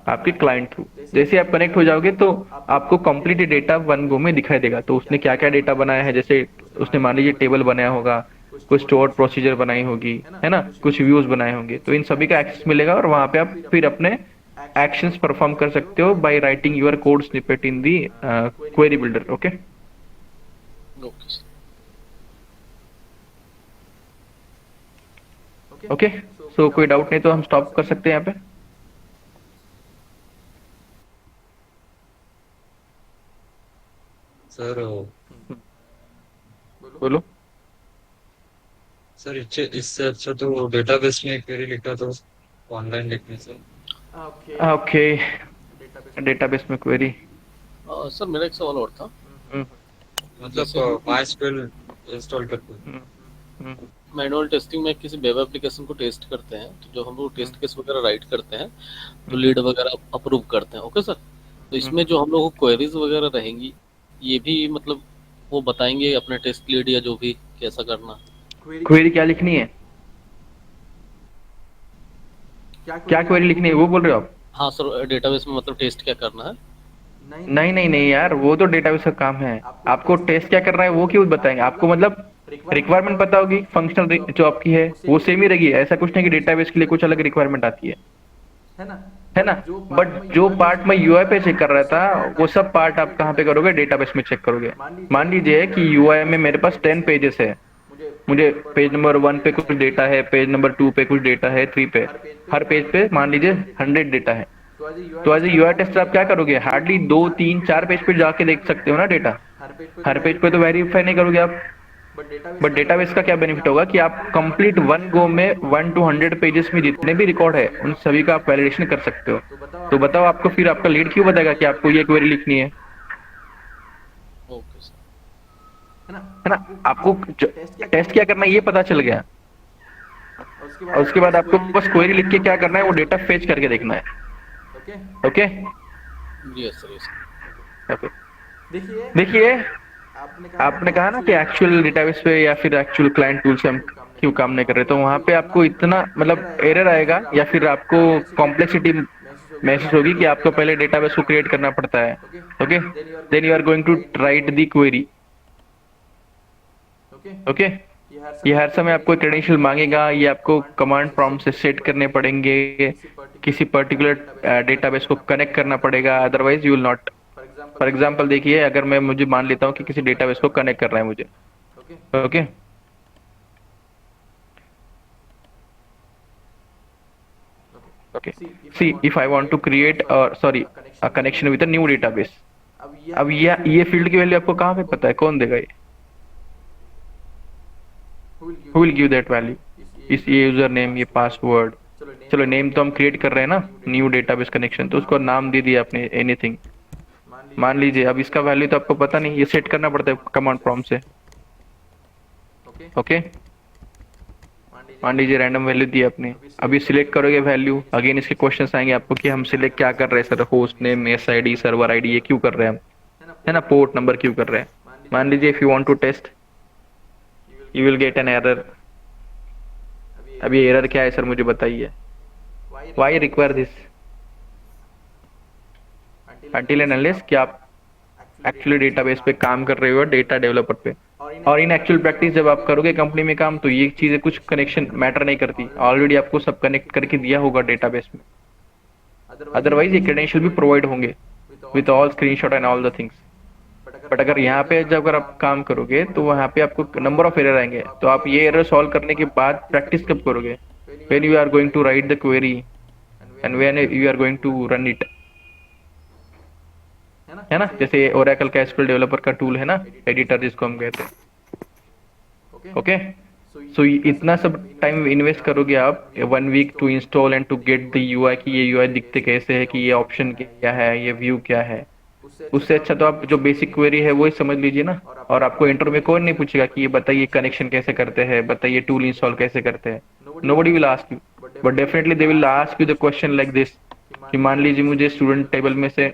आपके क्लाइंट थ्रू। जैसे आप कनेक्ट हो जाओगे तो आपको कंप्लीट डेटा वन गो में दिखाई देगा। तो उसने क्या क्या डेटा बनाया है, जैसे उसने मान लीजिए टेबल बनाया होगा, कुछ स्टोर प्रोसीजर बनाई होगी, है ना, कुछ व्यूज बनाए होंगे, तो इन सभी का एक्सेस मिलेगा और वहां पे आप फिर अपने एक्शंस परफॉर्म कर सकते हो by writing your code snippet in the query builder. Okay okay sir. Okay, so कोई डाउट नहीं तो हम स्टॉप कर सकते हैं यहाँ पे। सर बोलो। सर इससे अच्छा तो डेटाबेस में क्वेरी लिखा तो ऑनलाइन लिखने से। ओके, डेटाबेस में क्वेरी। सर मेरा एक सवाल और था। मतलब MySQL इंस्टॉल करके मैनुअल टेस्टिंग में किसी वेब एप्लीकेशन को टेस्ट करते हैं, तो जो हम लोग टेस्ट केस वगैरह राइट करते हैं तो लीड वगैरह अप्रूव करते हैं। ओके सर, तो इसमें जो हम लोग को क्वेरीज वगैरह रहेंगी, ये भी मतलब वो बताएंगे अपने टेस्ट लीड या जो भी कैसा करना। क्वेरी क्या लिखनी है, क्या क्वेरी लिखनी है वो बोल रहे हो आप? हाँ सर, डेटाबेस में मतलब टेस्ट क्या करना है। नहीं नहीं नहीं यार, वो तो डेटाबेस का काम है। आपको टेस्ट क्या करना है वो क्यों बताएंगे आपको, मतलब रिक्वायरमेंट पता होगी, फंक्शनल जो आपकी है वो सेम ही रहेगी। ऐसा कुछ नहीं कि डेटाबेस के लिए कुछ अलग रिक्वायरमेंट आती है ना। बट जो पार्ट मैं यूआई पे चेक कर रहा था वो सब पार्ट आप कहाँ पे करोगे, डेटाबेस में चेक करोगे। मान लीजिए कि यूआई में मेरे पास 10 पेजेस है, मुझे पेज नंबर 1 पे कुछ डेटा है, पेज नंबर 2 पे कुछ डेटा है, 3 पे, हर पेज पे मान लीजिए 100 डेटा है। तो एज ए यूआई टेस्टर आप क्या करोगे, हार्डली 2 3 4 पेज पे जाके देख सकते हो ना डेटा। हर पेज पे तो वेरीफाई नहीं करोगे आप। बट डेटाबेस का क्या बेनिफिट होगा कि आप कंप्लीट वन गो में 1 to 100 पेजेस में जितने भी रिकॉर्ड है उन सभी का आप वैलिडेशन कर सकते हो। तो बताओ आपको फिर आपका लीड क्यों बताएगा कि आपको ये क्वेरी लिखनी है ओके सर। है ना। आपको टेस्ट क्या करना है ये पता चल गया, और उसके बाद आपको बस क्वेरी लिख के क्या करना है, वो डेटा फेच करके देखना है। Okay yes sir, yes. Okay, देखिए आपने कहा ना कि एक्चुअल डेटाबेस पे या फिर एक्चुअल क्लाइंट टूल से हम क्यों काम नहीं कर रहे, तो वहां पे आपको इतना मतलब एरर आएगा या फिर आपको कॉम्प्लेक्सिटी महसूस होगी कि आपको पहले डेटाबेस को क्रिएट करना पड़ता है। Okay, then you are going to write the query. Okay, ये हर समय आपको क्रेडेंशियल मांगेगा, ये आपको कमांड प्रॉम्प्ट से सेट करने पड़ेंगे, किसी पर्टिकुलर डेटाबेस को कनेक्ट करना पड़ेगा, otherwise you will not. For example देखिए, अगर मैं मुझे मान लेता हूँ कि किसी डेटाबेस को कनेक्ट करना है मुझे। Okay, okay, see if I want to create a connection with a new database, अब ये फील्ड की वैल्यू आपको कहाँ पे पता है, कौन देगा ये, who will give that value, इस ये यूजर नेम, ये पासवर्ड। चलो नेम तो हम क्रिएट कर रहे हैं ना, न्यू डेटाबेस कनेक्शन, तो उसको नाम दे दिया आपने एनीथिंग। मान लीजिए अब इसका वैल्यू तो आपको पता नहीं, ये सेट करना पड़ता है कमांड प्रॉम्प्ट से। ओके, मान लीजिए रैंडम वैल्यू दी आपने, अभी सिलेक्ट करोगे वैल्यू, अगेन इसके क्वेश्चंस आएंगे आपको कि हम सिलेक्ट क्या कर रहे हैं sir, host name, SID, server ID, ये क्यों कर रहे हैं हम, है ना, पोर्ट नंबर क्यों कर रहे हैं। मान लीजिए if you want to test, you will get an error. अब ये एरर क्या है सर मुझे बताइए, why require this, until and unless कि आप एक्चुअली डेटाबेस पे काम कर रहे हो, डेटा डेवलपर पे। और इन एक्चुअल प्रैक्टिस जब आप करोगे कंपनी में काम, तो ये चीजें कुछ कनेक्शन मैटर नहीं करती, ऑलरेडी आपको सब कनेक्ट करके दिया होगा डेटाबेस में। अदरवाइज ये क्रेडेंशियल भी प्रोवाइड होंगे with all screenshot and all the things. But अगर यहाँ पे जब अगर आप काम करोगे तो वहाँ पे आपको नंबर ऑफ एरर आएंगे, तो आप ये एरर सॉल्व करने के बाद प्रैक्टिस कब करोगे, when you are going to write the query and when you are going to run it, है ना। जैसे ओरेकल का एसक्यूएल डेवलपर का टूल है ना, एडिटर जिसको हम कहते हैं। ओके, सो इतना सब टाइम इन्वेस्ट करोगे आप 1 week to install and to get the UI कि ये यूआई दिखते कैसे है, कि ये ऑप्शन क्या है, ये व्यू क्या है। उससे अच्छा तो आप जो बेसिक क्वेरी है वो ही समझ लीजिए ना। और आपको इंटरव्यू में कोई नहीं पूछेगा कि ये बताइए कनेक्शन कैसे करते हैं, बताइए टूल इंस्टॉल कैसे करते हैं। Nobody will ask you, but definitely they will ask you the question like this कि मान लीजिए मुझे स्टूडेंट टेबल में से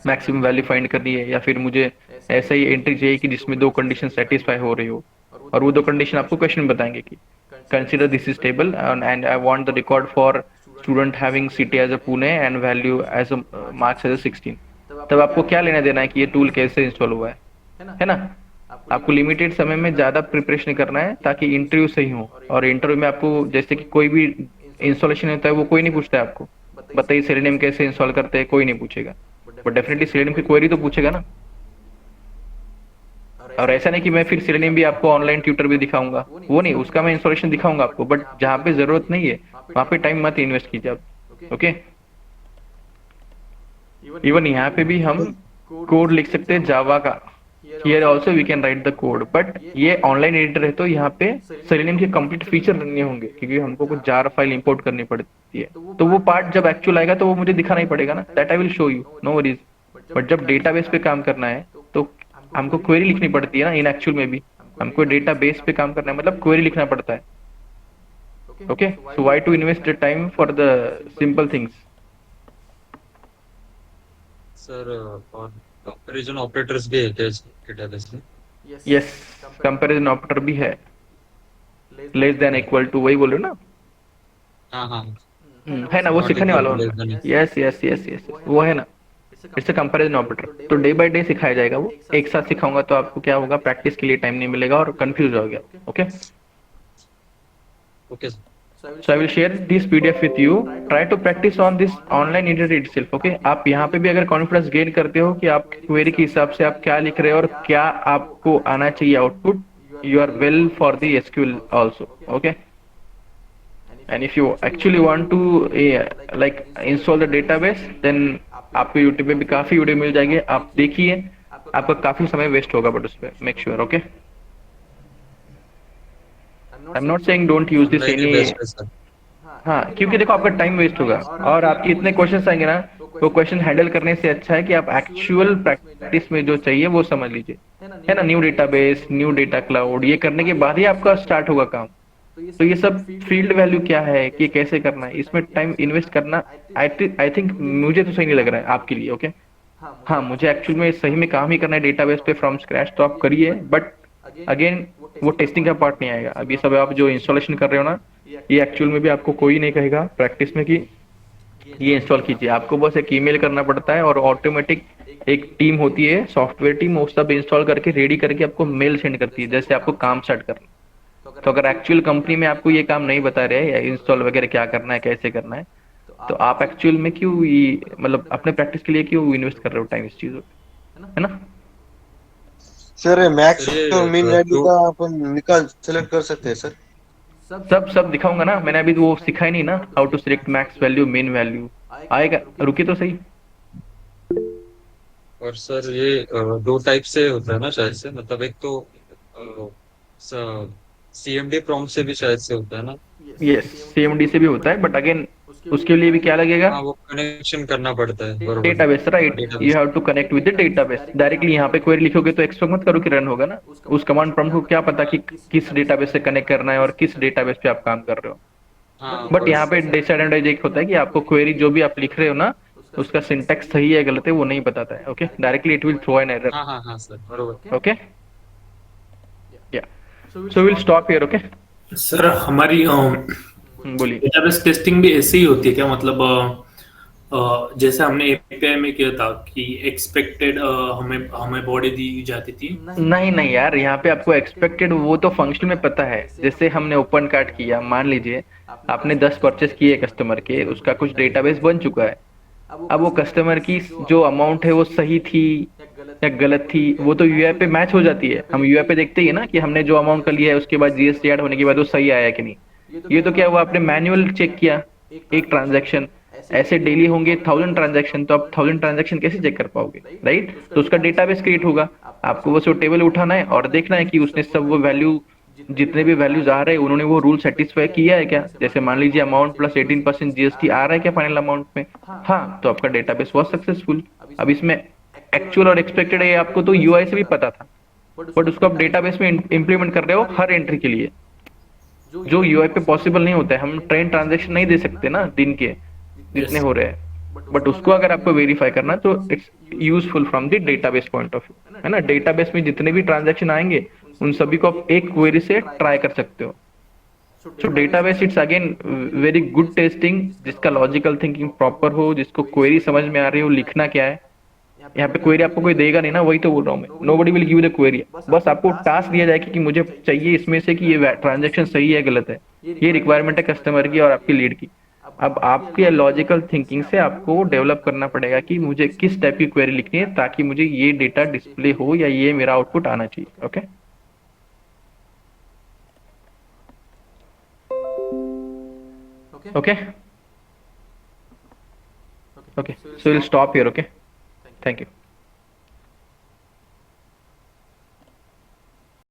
मैक्सिमम वैल्यू फाइंड करनी है, या फिर मुझे ऐसा ही एंट्री चाहिए कि जिसमें 2 कंडीशन सेटिस्फाई हो रही हो, और वो 2 कंडीशन आपको क्वेश्चन बताएंगे कि consider this is table and I want the record for student having city as a Pune and value as a marks as a 16। तब आपको क्या लेना देना है कि ये टूल कैसे इंस्टॉल हुआ है ना। आपको लिमिटेड समय में ज्यादा प्रिपरेशन करना है ताकि इंटरव्यू सही हो। और इंटरव्यू में आपको जैसे कि कोई भी इंस्टॉलेशन होता है वो कोई नहीं पूछता है आपको, बताइए सेलेनियम कैसे इंस्टॉल करते हैं, कोई नहीं पूछेगा। बट डेफिनेटली सेलेनियम की क्वेरी तो पूछेगा ना। और ऐसा नहीं कि मैं फिर सेलेनियम भी आपको ऑनलाइन ट्यूटर भी दिखाऊंगा, वो नहीं, उसका मैं इंस्टॉलेशन दिखाऊंगा आपको, बट जहाँ पे जरूरत नहीं है वहां पे टाइम मत इन्वेस्ट कीजिए आप। ओके, इवन यहाँ पे भी हम कोड लिख सकते हैं जावा का, here also we can write the code, but ये ऑनलाइन एडिटर है तो यहाँ पे सेलेनियम के कंप्लीट फीचर नहीं होंगे, क्योंकि हमको कुछ जार फाइल इंपोर्ट करनी पड़ती है। तो वो पार्ट जब एक्चुअल आएगा तो वो मुझे दिखाना ही पड़ेगा ना, that I will show you, no worries. But जब डेटाबेस पे काम करना है तो हमको क्वेरी लिखनी पड़ती है ना। इन एक्चुअल में भी हमको डेटाबेस पे काम करना है, मतलब क्वेरी लिखना पड़ता है। Okay, so why to invest the time for the simple things. Sir और कंपैरिजन ऑपरेटर्स भी है क्या डेटाबेस में? यस, कंपैरिजन ऑपरेटर भी है, लेस देन इक्वल टू, वही बोल रहे हो ना। हाँ हाँ, है ना, वो सिखाने वाला हूँ। यस यस यस यस, वो है ना, इट्स अ कंपैरिजन ऑपरेटर। तो डे बाय डे सिखाया जाएगा, वो एक साथ सिखाऊंगा तो आपको क्या होगा, प्रैक्टिस के लिए टाइम नहीं मिलेगा और कंफ्यूज हो गया। Okay okay. So I will share this PDF with you. Try to practice on this online internet itself. Okay? आप यहाँ पे भी अगर कॉन्फिडेंस गेन करते हो कि आप क्वेरी के हिसाब से आप क्या लिख रहे हो और क्या आपको आना चाहिए output, you are well for the SQL also. Okay? And if you actually want to like install the database, then आपको YouTube पे भी काफी वीडियो मिल जाएंगे, आप देखिए, आपका काफी समय वेस्ट होगा, बट उस पर make sure. Okay, I am not saying don't use this any. हाँ, क्योंकि देखो आपका टाइम वेस्ट होगा और आपके इतने क्वेश्चन आएंगे ना, वो क्वेश्चन हैंडल करने से अच्छा है कि आप एक्चुअल प्रैक्टिस में जो चाहिए वो समझ लीजिए, है ना। New database, new data cloud, ये करने के बाद ही आपका स्टार्ट होगा काम। तो ये सब फील्ड वैल्यू क्या है, कि कैसे करना है, इसमें टाइम इन्वेस्ट करना आई थिंक मुझे तो सही नहीं लग रहा है आपके लिए। ओके, हाँ, मुझे एक्चुअल में सही में काम ही करना है डेटाबेस पे फ्रॉम स्क्रैच, तो आप करिए, बट अगेन वो टेस्टिंग का पार्ट नहीं आएगा। अब ये सब आप जो इंस्टॉलेशन कर रहे हो ना, ये एक्चुअल में भी आपको कोई नहीं कहेगा प्रैक्टिस में कि ये इंस्टॉल कीजिए। आपको बस एक ईमेल करना पड़ता है और ऑटोमेटिक एक टीम होती है, सॉफ्टवेयर टीम, वो सब इंस्टॉल करके रेडी करके आपको मेल सेंड करती है जैसे आपको काम स्टार्ट करना। तो अगर एक्चुअल कंपनी में आपको ये काम नहीं बता रहे हैं इंस्टॉल वगैरह क्या करना है, कैसे करना है, तो आप एक्चुअल में क्यों ये मतलब अपने प्रैक्टिस के लिए क्यों इन्वेस्ट कर रहे हो टाइम इस चीजों पे, है ना। सर मैक्स और मिन वैल्यू का अपन निकाल सेलेक्ट कर सकते हैं सर? सब दिखाऊंगा ना, मैंने अभी वो सिखाया नहीं ना, how to select max value, min value आएगा, रुकिए तो सही। और सर ये 2 टाइप से होता है ना शायद से, मतलब एक तो CMD प्रॉम्प्ट से भी शायद से होता है ना? यस, CMD से भी होता है, बट अगेन उसके लिए भी क्या लगेगा, वो कनेक्शन करना पड़ता है, बरोबर। Database, right, you have to connect with the database directly. यहाँ पे क्वेरी लिखोगे तो एक्सपेक्ट मत करो कि रन होगा ना, उस कमांड प्रॉम्प्ट को क्या पता कि किस डेटाबेस से कनेक्ट करना है और किस डेटाबेस पे आप काम कर रहे हो। बट यहाँ पे डिसएडवांटेज एक होता है कि आपको क्वेरी जो भी आप लिख रहे हो ना, उसका सिंटैक्स सही है गलत है वो नहीं बताता है। Okay, directly it will throw an error. हाँ सर, बरोबर। Okay, yeah so will stop here. Okay sir, हमारी बोलिए। डेटाबेस टेस्टिंग भी ऐसे ही होती है क्या, मतलब जैसे हमने एपीआई में किया था कि एक्सपेक्टेड हमें बॉडी दी जाती थी? नहीं यार, यहाँ पे आपको एक्सपेक्टेड वो तो फंक्शन में पता है। जैसे हमने ओपन कार्ट किया, मान लीजिए आपने 10 परचेस किए कस्टमर के, उसका कुछ डेटाबेस बन चुका है। अब वो कस्टमर की जो अमाउंट है वो सही थी या गलत थी, वो तो यूआई पे मैच हो जाती है। हम यूआई पे देखते ही ना कि हमने जो अमाउंट का लिया है उसके बाद जीएसटी ऐड होने के बाद वो सही आया कि नहीं। ये तो क्या हुआ, आपने मैनुअल चेक किया एक ट्रांजैक्शन, ऐसे डेली होंगे 1000 ट्रांजैक्शन, तो आप 1000 ट्रांजैक्शन कैसे चेक कर पाओगे, राइट। तो उसका डेटाबेस क्रिएट होगा, आपको बस वो टेबल उठाना है और देखना है कि उसने सब वो वैल्यू जितने भी वैल्यूज आ रहे हैं उन्होंने वो रूल सेटिस्फाई किया है क्या? जैसे मान लीजिए अमाउंट प्लस 18% जीएसटी आ रहा है क्या फाइनल अमाउंट में? हाँ, तो आपका डेटाबेस वॉज सक्सेसफुल। अब इसमें एक्चुअल और एक्सपेक्टेड है आपको तो यूआई से भी पता था, बट उसको आप डेटाबेस में इंप्लीमेंट कर रहे हो हर एंट्री के लिए, जो यूआई पे पॉसिबल नहीं होता है। हम ट्रेन ट्रांजेक्शन नहीं दे सकते ना दिन के जितने हो रहे हैं, बट उसको अगर आपको वेरीफाई करना तो it's useful from the database point of view, है ना। डेटाबेस में जितने भी ट्रांजैक्शन आएंगे उन सभी को आप एक क्वेरी से ट्राई कर सकते हो। सो database it's again very good testing, जिसका लॉजिकल थिंकिंग प्रॉपर हो, जिसको क्वेरी समझ में आ रही हो लिखना क्या है। यहाँ पे क्वेरी आपको कोई देगा नहीं ना, वही तो बोल रहा हूँ मैं, nobody will give the query. बस आपको टास्क दिया जाएगा कि मुझे चाहिए इसमें से कि ये ट्रांजेक्शन सही है गलत है, ये रिक्वायरमेंट है कस्टमर की और आपकी लीड की। अब आपके लॉजिकल थिंकिंग से आपको डेवलप करना पड़ेगा कि मुझे किस टाइप की क्वेरी लिखनी है ताकि मुझे ये डेटा डिस्प्ले हो या ये मेरा आउटपुट आना चाहिए। Okay okay okay, so will stop here. Okay, thank you.